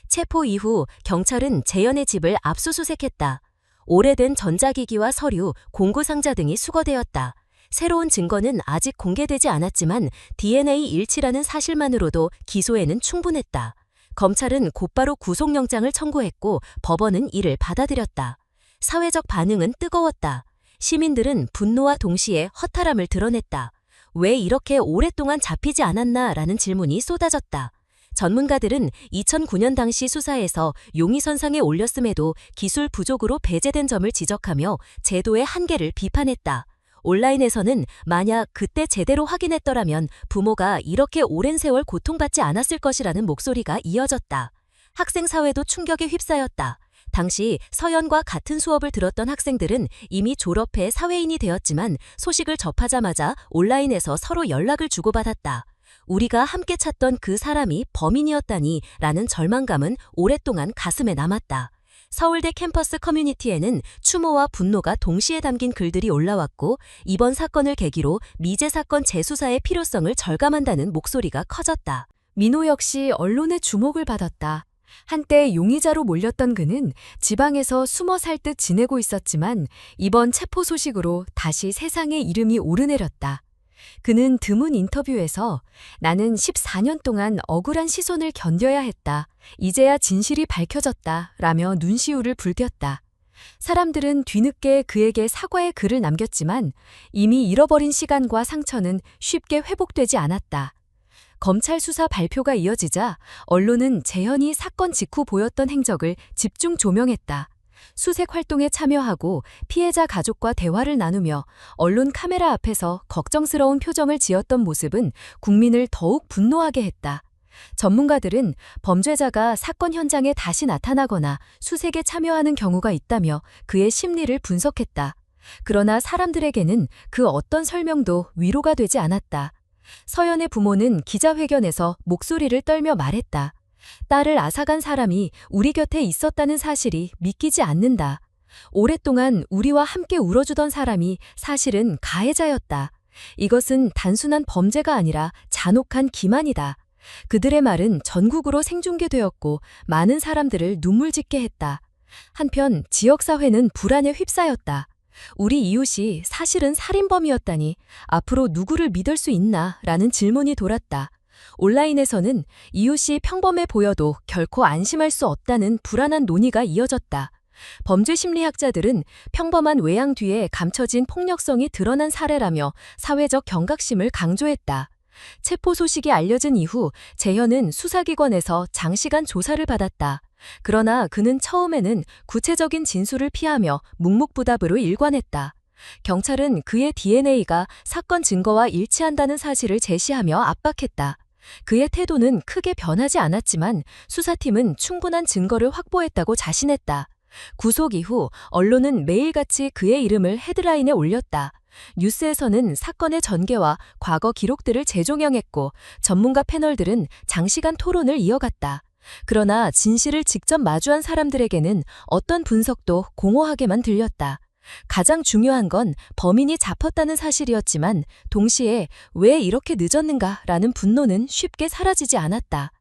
체포 이후 경찰은 재현의 집을 압수수색했다. 오래된 전자기기와 서류, 공구상자 등이 수거되었다. 새로운 증거는 아직 공개되지 않았지만 DNA 일치라는 사실만으로도 기소에는 충분했다. 검찰은 곧바로 구속영장을 청구했고 법원은 이를 받아들였다. 사회적 반응은 뜨거웠다. 시민들은 분노와 동시에 허탈함을 드러냈다. 왜 이렇게 오랫동안 잡히지 않았나라는 질문이 쏟아졌다. 전문가들은 2009년 당시 수사에서 용의선상에 올렸음에도 기술 부족으로 배제된 점을 지적하며 제도의 한계를 비판했다. 온라인에서는 만약 그때 제대로 확인했더라면 부모가 이렇게 오랜 세월 고통받지 않았을 것이라는 목소리가 이어졌다. 학생 사회도 충격에 휩싸였다. 당시 서연과 같은 수업을 들었던 학생들은 이미 졸업해 사회인이 되었지만 소식을 접하자마자 온라인에서 서로 연락을 주고받았다. 우리가 함께 찾던 그 사람이 범인이었다니 라는 절망감은 오랫동안 가슴에 남았다. 서울대 캠퍼스 커뮤니티에는 추모와 분노가 동시에 담긴 글들이 올라왔고 이번 사건을 계기로 미제 사건 재수사의 필요성을 절감한다는 목소리가 커졌다. 민호 역시 언론의 주목을 받았다. 한때 용의자로 몰렸던 그는 지방에서 숨어 살 듯 지내고 있었지만 이번 체포 소식으로 다시 세상에 이름이 오르내렸다. 그는 드문 인터뷰에서 나는 14년 동안 억울한 시선을 견뎌야 했다. 이제야 진실이 밝혀졌다. 라며 눈시울을 붉혔다. 사람들은 뒤늦게 그에게 사과의 글을 남겼지만 이미 잃어버린 시간과 상처는 쉽게 회복되지 않았다. 검찰 수사 발표가 이어지자 언론은 재현이 사건 직후 보였던 행적을 집중 조명했다. 수색 활동에 참여하고 피해자 가족과 대화를 나누며 언론 카메라 앞에서 걱정스러운 표정을 지었던 모습은 국민을 더욱 분노하게 했다. 전문가들은 범죄자가 사건 현장에 다시 나타나거나 수색에 참여하는 경우가 있다며 그의 심리를 분석했다. 그러나 사람들에게는 그 어떤 설명도 위로가 되지 않았다. 서연의 부모는 기자회견에서 목소리를 떨며 말했다. 딸을 앗아간 사람이 우리 곁에 있었다는 사실이 믿기지 않는다. 오랫동안 우리와 함께 울어주던 사람이 사실은 가해자였다. 이것은 단순한 범죄가 아니라 잔혹한 기만이다. 그들의 말은 전국으로 생중계되었고 많은 사람들을 눈물 짓게 했다. 한편 지역사회는 불안에 휩싸였다. 우리 이웃이 사실은 살인범이었다니 앞으로 누구를 믿을 수 있나? 라는 질문이 돌았다. 온라인에서는 이웃이 평범해 보여도 결코 안심할 수 없다는 불안한 논의가 이어졌다. 범죄 심리학자들은 평범한 외양 뒤에 감춰진 폭력성이 드러난 사례라며 사회적 경각심을 강조했다. 체포 소식이 알려진 이후 재현은 수사기관에서 장시간 조사를 받았다. 그러나 그는 처음에는 구체적인 진술을 피하며 묵묵부답으로 일관했다. 경찰은 그의 DNA가 사건 증거와 일치한다는 사실을 제시하며 압박했다. 그의 태도는 크게 변하지 않았지만 수사팀은 충분한 증거를 확보했다고 자신했다. 구속 이후 언론은 매일같이 그의 이름을 헤드라인에 올렸다. 뉴스에서는 사건의 전개와 과거 기록들을 재조명했고 전문가 패널들은 장시간 토론을 이어갔다. 그러나 진실을 직접 마주한 사람들에게는 어떤 분석도 공허하게만 들렸다. 가장 중요한 건 범인이 잡혔다는 사실이었지만 동시에 왜 이렇게 늦었는가라는 분노는 쉽게 사라지지 않았다.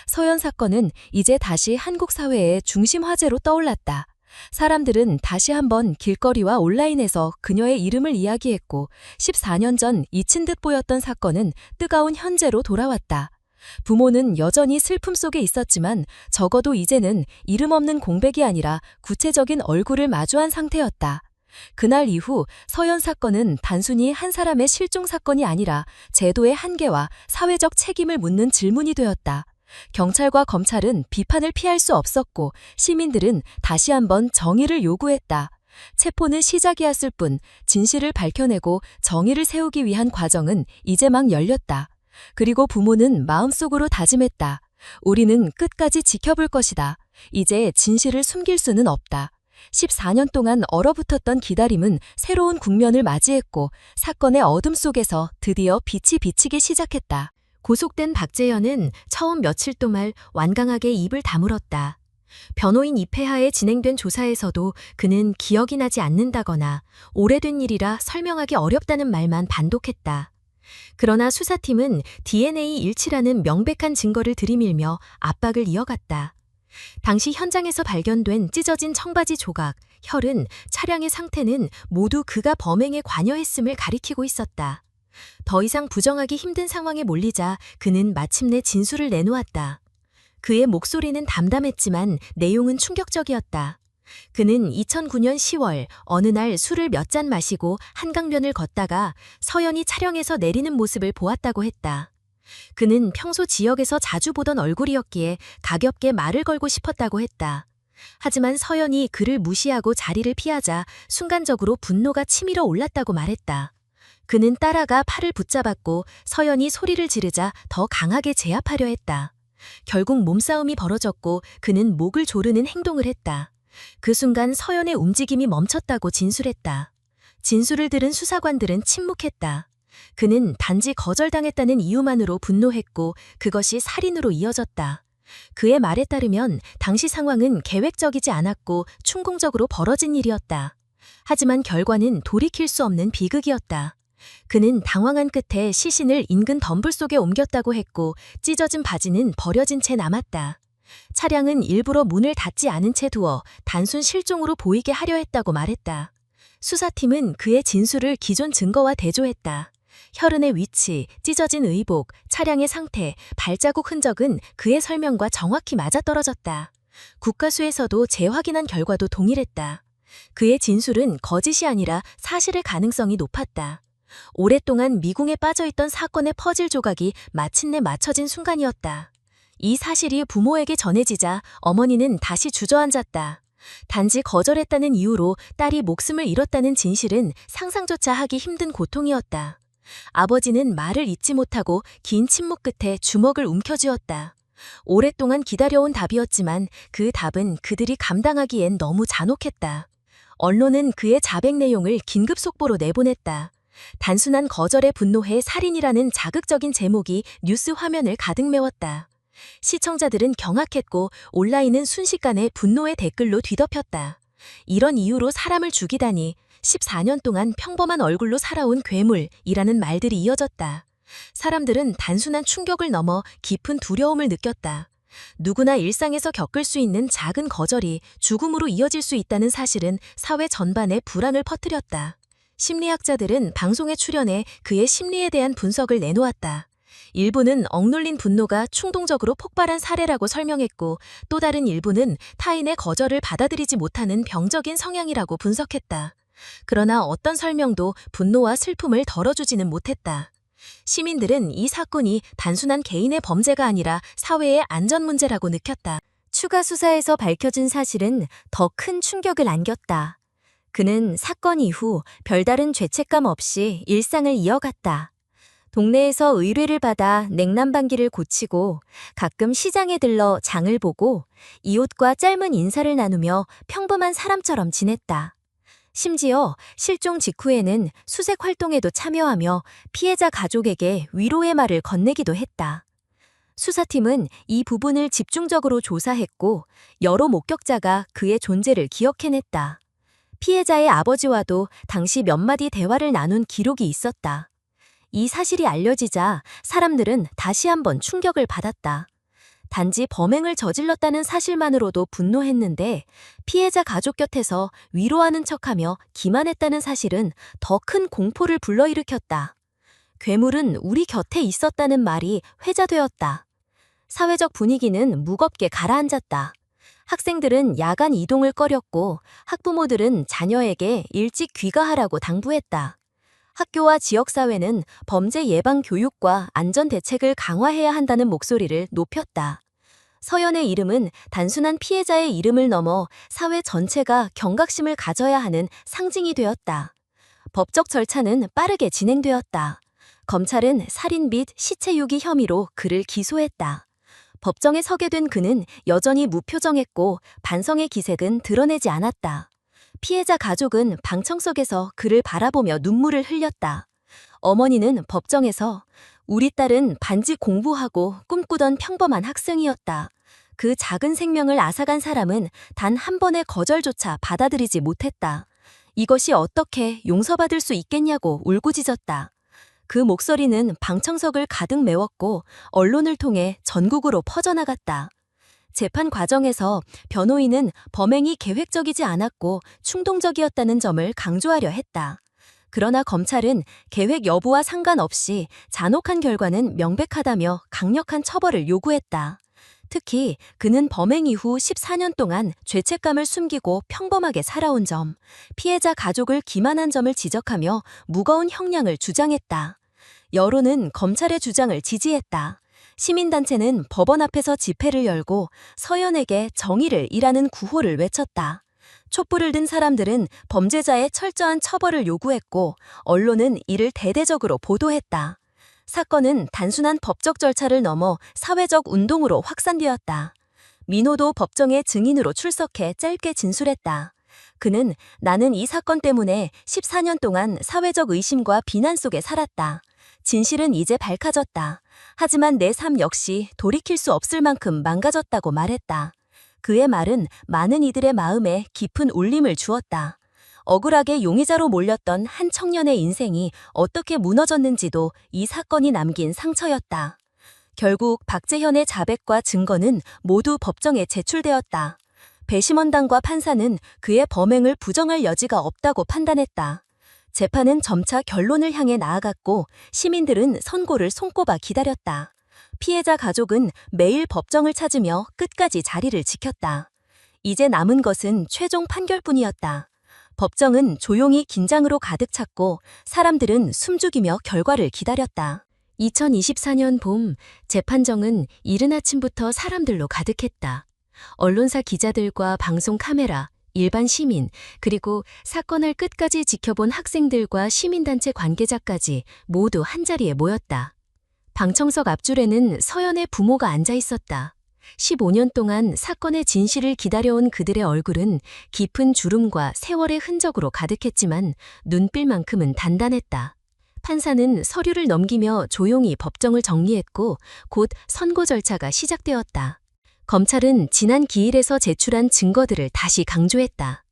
서연 사건은 이제 다시 한국 사회의 중심 화제로 떠올랐다. 사람들은 다시 한번 길거리와 온라인에서 그녀의 이름을 이야기했고 14년 전 잊힌 듯 보였던 사건은 뜨거운 현재로 돌아왔다. 부모는 여전히 슬픔 속에 있었지만 적어도 이제는 이름 없는 공백이 아니라 구체적인 얼굴을 마주한 상태였다. 그날 이후 서연 사건은 단순히 한 사람의 실종 사건이 아니라 제도의 한계와 사회적 책임을 묻는 질문이 되었다. 경찰과 검찰은 비판을 피할 수 없었고 시민들은 다시 한번 정의를 요구했다. 체포는 시작이었을 뿐 진실을 밝혀내고 정의를 세우기 위한 과정은 이제 막 열렸다. 그리고 부모는 마음속으로 다짐했다. 우리는 끝까지 지켜볼 것이다. 이제 진실을 숨길 수는 없다. 14년 동안 얼어붙었던 기다림은 새로운 국면을 맞이했고 사건의 어둠 속에서 드디어 빛이 비치기 시작했다. 고속된 박재현은 처음 며칠 동안 완강하게 입을 다물었다. 변호인 입회하에 진행된 조사에서도 그는 기억이 나지 않는다거나 오래된 일이라 설명하기 어렵다는 말만 반복했다. 그러나 수사팀은 DNA 일치라는 명백한 증거를 들이밀며 압박을 이어갔다. 당시 현장에서 발견된 찢어진 청바지 조각, 혈흔, 차량의 상태는 모두 그가 범행에 관여했음을 가리키고 있었다. 더 이상 부정하기 힘든 상황에 몰리자 그는 마침내 진술을 내놓았다. 그의 목소리는 담담했지만 내용은 충격적이었다. 그는 2009년 10월 어느 날 술을 몇 잔 마시고 한강변을 걷다가 서연이 차량에서 내리는 모습을 보았다고 했다. 그는 평소 지역에서 자주 보던 얼굴이었기에 가볍게 말을 걸고 싶었다고 했다. 하지만 서연이 그를 무시하고 자리를 피하자 순간적으로 분노가 치밀어 올랐다고 말했다. 그는 따라가 팔을 붙잡았고 서연이 소리를 지르자 더 강하게 제압하려 했다. 결국 몸싸움이 벌어졌고 그는 목을 조르는 행동을 했다. 그 순간 서연의 움직임이 멈췄다고 진술했다. 진술을 들은 수사관들은 침묵했다. 그는 단지 거절당했다는 이유만으로 분노했고 그것이 살인으로 이어졌다. 그의 말에 따르면 당시 상황은 계획적이지 않았고 충동적으로 벌어진 일이었다. 하지만 결과는 돌이킬 수 없는 비극이었다. 그는 당황한 끝에 시신을 인근 덤불 속에 옮겼다고 했고 찢어진 바지는 버려진 채 남았다. 차량은 일부러 문을 닫지 않은 채 두어 단순 실종으로 보이게 하려 했다고 말했다. 수사팀은 그의 진술을 기존 증거와 대조했다. 혈흔의 위치, 찢어진 의복, 차량의 상태, 발자국 흔적은 그의 설명과 정확히 맞아떨어졌다. 국가수에서도 재확인한 결과도 동일했다. 그의 진술은 거짓이 아니라 사실의 가능성이 높았다. 오랫동안 미궁에 빠져있던 사건의 퍼즐 조각이 마침내 맞춰진 순간이었다. 이 사실이 부모에게 전해지자 어머니는 다시 주저앉았다. 단지 거절했다는 이유로 딸이 목숨을 잃었다는 진실은 상상조차 하기 힘든 고통이었다. 아버지는 말을 잇지 못하고 긴 침묵 끝에 주먹을 움켜쥐었다. 오랫동안 기다려온 답이었지만 그 답은 그들이 감당하기엔 너무 잔혹했다. 언론은 그의 자백 내용을 긴급 속보로 내보냈다. 단순한 거절에 분노해 살인이라는 자극적인 제목이 뉴스 화면을 가득 메웠다. 시청자들은 경악했고 온라인은 순식간에 분노의 댓글로 뒤덮였다. 이런 이유로 사람을 죽이다니, 14년 동안 평범한 얼굴로 살아온 괴물이라는 말들이 이어졌다. 사람들은 단순한 충격을 넘어 깊은 두려움을 느꼈다. 누구나 일상에서 겪을 수 있는 작은 거절이 죽음으로 이어질 수 있다는 사실은 사회 전반에 불안을 퍼뜨렸다. 심리학자들은 방송에 출연해 그의 심리에 대한 분석을 내놓았다. 일부는 억눌린 분노가 충동적으로 폭발한 사례라고 설명했고 또 다른 일부는 타인의 거절을 받아들이지 못하는 병적인 성향이라고 분석했다. 그러나 어떤 설명도 분노와 슬픔을 덜어주지는 못했다. 시민들은 이 사건이 단순한 개인의 범죄가 아니라 사회의 안전 문제라고 느꼈다. 추가 수사에서 밝혀진 사실은 더 큰 충격을 안겼다. 그는 사건 이후 별다른 죄책감 없이 일상을 이어갔다. 동네에서 의뢰를 받아 냉난방기를 고치고 가끔 시장에 들러 장을 보고 이웃과 짧은 인사를 나누며 평범한 사람처럼 지냈다. 심지어 실종 직후에는 수색 활동에도 참여하며 피해자 가족에게 위로의 말을 건네기도 했다. 수사팀은 이 부분을 집중적으로 조사했고 여러 목격자가 그의 존재를 기억해냈다. 피해자의 아버지와도 당시 몇 마디 대화를 나눈 기록이 있었다. 이 사실이 알려지자 사람들은 다시 한번 충격을 받았다. 단지 범행을 저질렀다는 사실만으로도 분노했는데 피해자 가족 곁에서 위로하는 척하며 기만했다는 사실은 더 큰 공포를 불러일으켰다. 괴물은 우리 곁에 있었다는 말이 회자되었다. 사회적 분위기는 무겁게 가라앉았다. 학생들은 야간 이동을 꺼렸고 학부모들은 자녀에게 일찍 귀가하라고 당부했다. 학교와 지역사회는 범죄 예방 교육과 안전 대책을 강화해야 한다는 목소리를 높였다. 서연의 이름은 단순한 피해자의 이름을 넘어 사회 전체가 경각심을 가져야 하는 상징이 되었다. 법적 절차는 빠르게 진행되었다. 검찰은 살인 및 시체 유기 혐의로 그를 기소했다. 법정에 서게 된 그는 여전히 무표정했고 반성의 기색은 드러내지 않았다. 피해자 가족은 방청석에서 그를 바라보며 눈물을 흘렸다. 어머니는 법정에서 우리 딸은 반지 공부하고 꿈꾸던 평범한 학생이었다. 그 작은 생명을 앗아간 사람은 단 한 번의 거절조차 받아들이지 못했다. 이것이 어떻게 용서받을 수 있겠냐고 울부짖었다. 그 목소리는 방청석을 가득 메웠고 언론을 통해 전국으로 퍼져나갔다. 재판 과정에서 변호인은 범행이 계획적이지 않았고 충동적이었다는 점을 강조하려 했다. 그러나 검찰은 계획 여부와 상관없이 잔혹한 결과는 명백하다며 강력한 처벌을 요구했다. 특히 그는 범행 이후 14년 동안 죄책감을 숨기고 평범하게 살아온 점, 피해자 가족을 기만한 점을 지적하며 무거운 형량을 주장했다. 여론은 검찰의 주장을 지지했다. 시민단체는 법원 앞에서 집회를 열고 서연에게 정의를 이라는 구호를 외쳤다. 촛불을 든 사람들은 범죄자의 철저한 처벌을 요구했고 언론은 이를 대대적으로 보도했다. 사건은 단순한 법적 절차를 넘어 사회적 운동으로 확산되었다. 민호도 법정에 증인으로 출석해 짧게 진술했다. 그는 나는 이 사건 때문에 14년 동안 사회적 의심과 비난 속에 살았다. 진실은 이제 밝혀졌다. 하지만 내 삶 역시 돌이킬 수 없을 만큼 망가졌다고 말했다. 그의 말은 많은 이들의 마음에 깊은 울림을 주었다. 억울하게 용의자로 몰렸던 한 청년의 인생이 어떻게 무너졌는지도 이 사건이 남긴 상처였다. 결국 박재현의 자백과 증거는 모두 법정에 제출되었다. 배심원단과 판사는 그의 범행을 부정할 여지가 없다고 판단했다. 재판은 점차 결론을 향해 나아갔고 시민들은 선고를 손꼽아 기다렸다. 피해자 가족은 매일 법정을 찾으며 끝까지 자리를 지켰다. 이제 남은 것은 최종 판결뿐이었다. 법정은 조용히 긴장으로 가득 찼고 사람들은 숨죽이며 결과를 기다렸다. 2024년 봄, 재판정은 이른 아침부터 사람들로 가득했다. 언론사 기자들과 방송 카메라, 일반 시민, 그리고 사건을 끝까지 지켜본 학생들과 시민단체 관계자까지 모두 한자리에 모였다. 방청석 앞줄에는 서연의 부모가 앉아 있었다. 15년 동안 사건의 진실을 기다려온 그들의 얼굴은 깊은 주름과 세월의 흔적으로 가득했지만 눈빌만큼은 단단했다. 판사는 서류를 넘기며 조용히 법정을 정리했고 곧 선고 절차가 시작되었다. 검찰은 지난 기일에서 제출한 증거들을 다시 강조했다.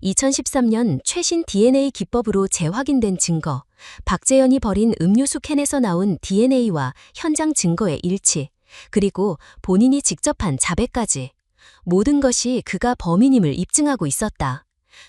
2013년 최신 DNA 기법으로 재확인된 증거, 박재현이 버린 음료수 캔에서 나온 DNA와 현장 증거의 일치, 그리고 본인이 직접 한 자백까지. 모든 것이 그가 범인임을 입증하고 있었다.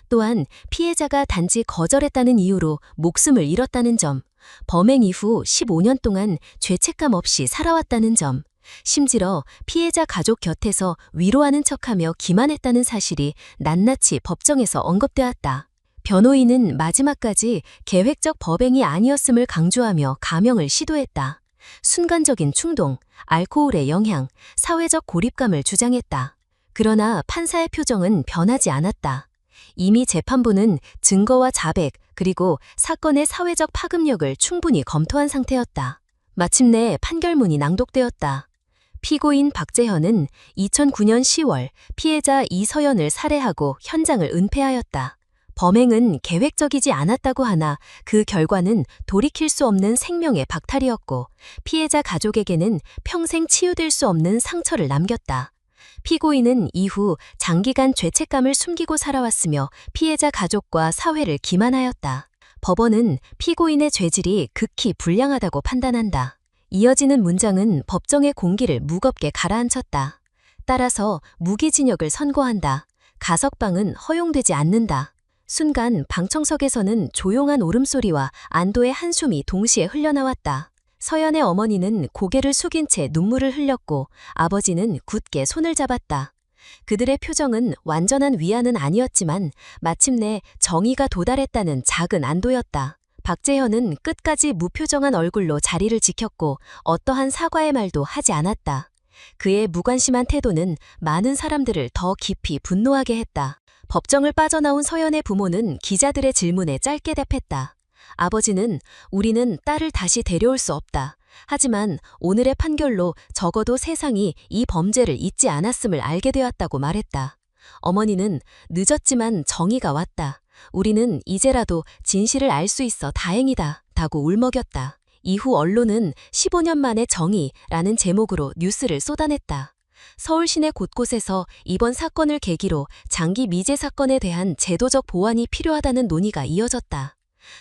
또한 피해자가 단지 거절했다는 이유로 목숨을 잃었다는 점, 범행 이후 15년 동안 죄책감 없이 살아왔다는 점, 심지어 피해자 가족 곁에서 위로하는 척하며 기만했다는 사실이 낱낱이 법정에서 언급되었다. 변호인은 마지막까지 계획적 법행이 아니었음을 강조하며 감형을 시도했다. 순간적인 충동, 알코올의 영향, 사회적 고립감을 주장했다. 그러나 판사의 표정은 변하지 않았다. 이미 재판부는 증거와 자백, 그리고 사건의 사회적 파급력을 충분히 검토한 상태였다. 마침내 판결문이 낭독되었다. 피고인 박재현은 2009년 10월 피해자 이서연을 살해하고 현장을 은폐하였다. 범행은 계획적이지 않았다고 하나 그 결과는 돌이킬 수 없는 생명의 박탈이었고 피해자 가족에게는 평생 치유될 수 없는 상처를 남겼다. 피고인은 이후 장기간 죄책감을 숨기고 살아왔으며 피해자 가족과 사회를 기만하였다. 법원은 피고인의 죄질이 극히 불량하다고 판단한다. 이어지는 문장은 법정의 공기를 무겁게 가라앉혔다. 따라서 무기징역을 선고한다. 가석방은 허용되지 않는다. 순간 방청석에서는 조용한 울음소리와 안도의 한숨이 동시에 흘러나왔다. 서연의 어머니는 고개를 숙인 채 눈물을 흘렸고 아버지는 굳게 손을 잡았다. 그들의 표정은 완전한 위안은 아니었지만 마침내 정의가 도달했다는 작은 안도였다. 박재현은 끝까지 무표정한 얼굴로 자리를 지켰고 어떠한 사과의 말도 하지 않았다. 그의 무관심한 태도는 많은 사람들을 더 깊이 분노하게 했다. 법정을 빠져나온 서연의 부모는 기자들의 질문에 짧게 답했다. 아버지는 우리는 딸을 다시 데려올 수 없다. 하지만 오늘의 판결로 적어도 세상이 이 범죄를 잊지 않았음을 알게 되었다고 말했다. 어머니는 늦었지만 정의가 왔다. 우리는 이제라도 진실을 알 수 있어 다행이다. 다고 울먹였다. 이후 언론은 15년 만의 정의라는 제목으로 뉴스를 쏟아냈다. 서울 시내 곳곳에서 이번 사건을 계기로 장기 미제 사건에 대한 제도적 보완이 필요하다는 논의가 이어졌다.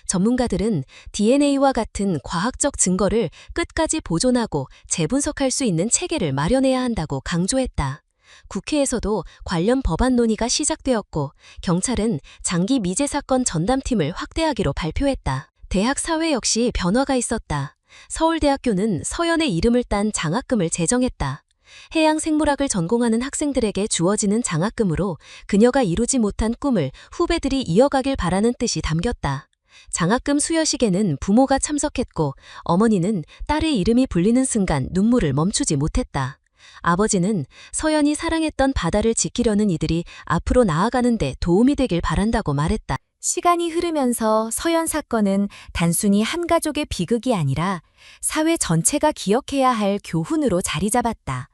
전문가들은 DNA와 같은 과학적 증거를 끝까지 보존하고 재분석할 수 있는 체계를 마련해야 한다고 강조했다. 국회에서도 관련 법안 논의가 시작되었고 경찰은 장기 미제 사건 전담팀을 확대하기로 발표했다. 대학 사회 역시 변화가 있었다. 서울대학교는 서연의 이름을 딴 장학금을 제정했다. 해양생물학을 전공하는 학생들에게 주어지는 장학금으로 그녀가 이루지 못한 꿈을 후배들이 이어가길 바라는 뜻이 담겼다. 장학금 수여식에는 부모가 참석했고 어머니는 딸의 이름이 불리는 순간 눈물을 멈추지 못했다. 아버지는 서연이 사랑했던 바다를 지키려는 이들이 앞으로 나아가는 데 도움이 되길 바란다고 말했다. 시간이 흐르면서 서연 사건은 단순히 한 가족의 비극이 아니라 사회 전체가 기억해야 할 교훈으로 자리 잡았다.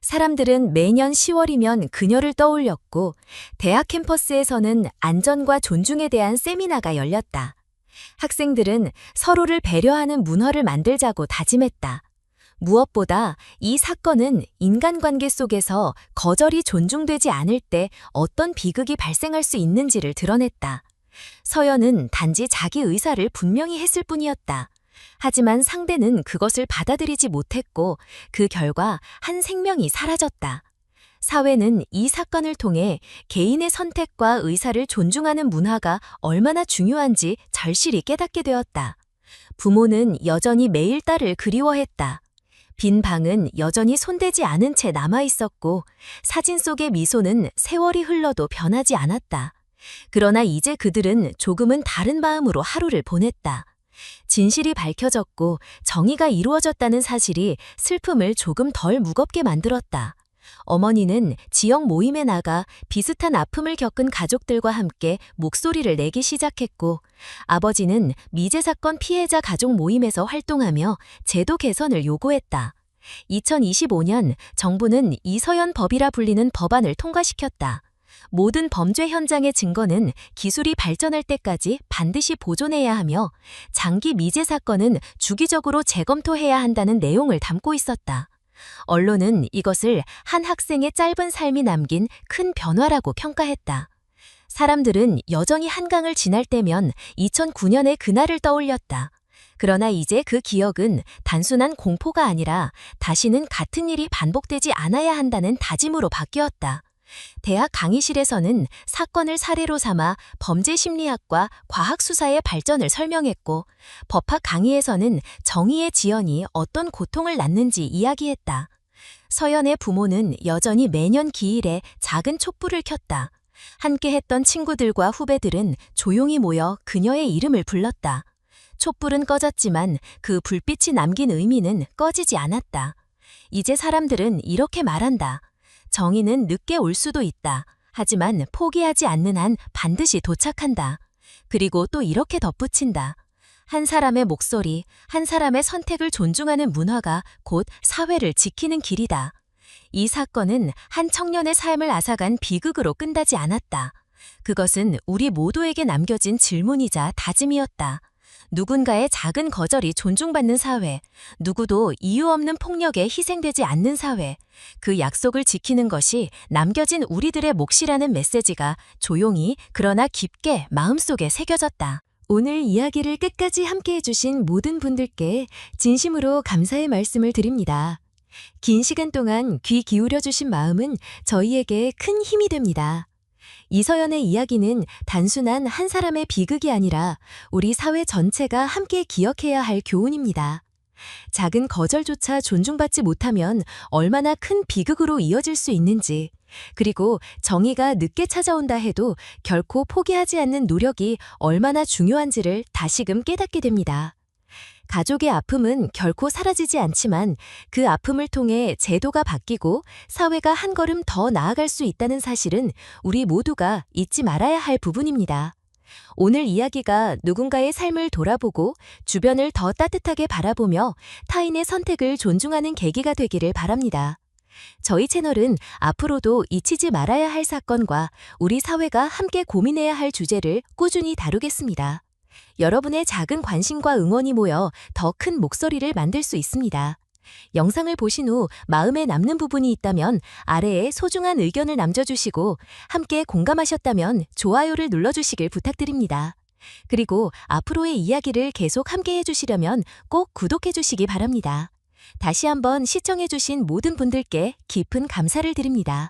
사람들은 매년 10월이면 그녀를 떠올렸고 대학 캠퍼스에서는 안전과 존중에 대한 세미나가 열렸다. 학생들은 서로를 배려하는 문화를 만들자고 다짐했다. 무엇보다 이 사건은 인간관계 속에서 거절이 존중되지 않을 때 어떤 비극이 발생할 수 있는지를 드러냈다. 서연은 단지 자기 의사를 분명히 했을 뿐이었다. 하지만 상대는 그것을 받아들이지 못했고 그 결과 한 생명이 사라졌다. 사회는 이 사건을 통해 개인의 선택과 의사를 존중하는 문화가 얼마나 중요한지 절실히 깨닫게 되었다. 부모는 여전히 매일 딸을 그리워했다. 빈 방은 여전히 손대지 않은 채 남아 있었고 사진 속의 미소는 세월이 흘러도 변하지 않았다. 그러나 이제 그들은 조금은 다른 마음으로 하루를 보냈다. 진실이 밝혀졌고 정의가 이루어졌다는 사실이 슬픔을 조금 덜 무겁게 만들었다. 어머니는 지역 모임에 나가 비슷한 아픔을 겪은 가족들과 함께 목소리를 내기 시작했고, 아버지는 미제 사건 피해자 가족 모임에서 활동하며 제도 개선을 요구했다. 2025년 정부는 이서연 법이라 불리는 법안을 통과시켰다. 모든 범죄 현장의 증거는 기술이 발전할 때까지 반드시 보존해야 하며 장기 미제 사건은 주기적으로 재검토해야 한다는 내용을 담고 있었다. 언론은 이것을 한 학생의 짧은 삶이 남긴 큰 변화라고 평가했다. 사람들은 여전히 한강을 지날 때면 2009년의 그날을 떠올렸다. 그러나 이제 그 기억은 단순한 공포가 아니라 다시는 같은 일이 반복되지 않아야 한다는 다짐으로 바뀌었다. 대학 강의실에서는 사건을 사례로 삼아 범죄 심리학과 과학 수사의 발전을 설명했고, 법학 강의에서는 정의의 지연이 어떤 고통을 낳는지 이야기했다. 서연의 부모는 여전히 매년 기일에 작은 촛불을 켰다. 함께 했던 친구들과 후배들은 조용히 모여 그녀의 이름을 불렀다. 촛불은 꺼졌지만 그 불빛이 남긴 의미는 꺼지지 않았다. 이제 사람들은 이렇게 말한다. 정의는 늦게 올 수도 있다. 하지만 포기하지 않는 한 반드시 도착한다. 그리고 또 이렇게 덧붙인다. 한 사람의 목소리, 한 사람의 선택을 존중하는 문화가 곧 사회를 지키는 길이다. 이 사건은 한 청년의 삶을 앗아간 비극으로 끝나지 않았다. 그것은 우리 모두에게 남겨진 질문이자 다짐이었다. 누군가의 작은 거절이 존중받는 사회, 누구도 이유 없는 폭력에 희생되지 않는 사회, 그 약속을 지키는 것이 남겨진 우리들의 몫이라는 메시지가 조용히 그러나 깊게 마음속에 새겨졌다. 오늘 이야기를 끝까지 함께 해주신 모든 분들께 진심으로 감사의 말씀을 드립니다. 긴 시간 동안 귀 기울여주신 마음은 저희에게 큰 힘이 됩니다. 이서연의 이야기는 단순한 한 사람의 비극이 아니라 우리 사회 전체가 함께 기억해야 할 교훈입니다. 작은 거절조차 존중받지 못하면 얼마나 큰 비극으로 이어질 수 있는지, 그리고 정의가 늦게 찾아온다 해도 결코 포기하지 않는 노력이 얼마나 중요한지를 다시금 깨닫게 됩니다. 가족의 아픔은 결코 사라지지 않지만 그 아픔을 통해 제도가 바뀌고 사회가 한 걸음 더 나아갈 수 있다는 사실은 우리 모두가 잊지 말아야 할 부분입니다. 오늘 이야기가 누군가의 삶을 돌아보고 주변을 더 따뜻하게 바라보며 타인의 선택을 존중하는 계기가 되기를 바랍니다. 저희 채널은 앞으로도 잊히지 말아야 할 사건과 우리 사회가 함께 고민해야 할 주제를 꾸준히 다루겠습니다. 여러분의 작은 관심과 응원이 모여 더 큰 목소리를 만들 수 있습니다. 영상을 보신 후 마음에 남는 부분이 있다면 아래에 소중한 의견을 남겨주시고 함께 공감하셨다면 좋아요를 눌러주시길 부탁드립니다. 그리고 앞으로의 이야기를 계속 함께 해주시려면 꼭 구독해주시기 바랍니다. 다시 한번 시청해주신 모든 분들께 깊은 감사를 드립니다.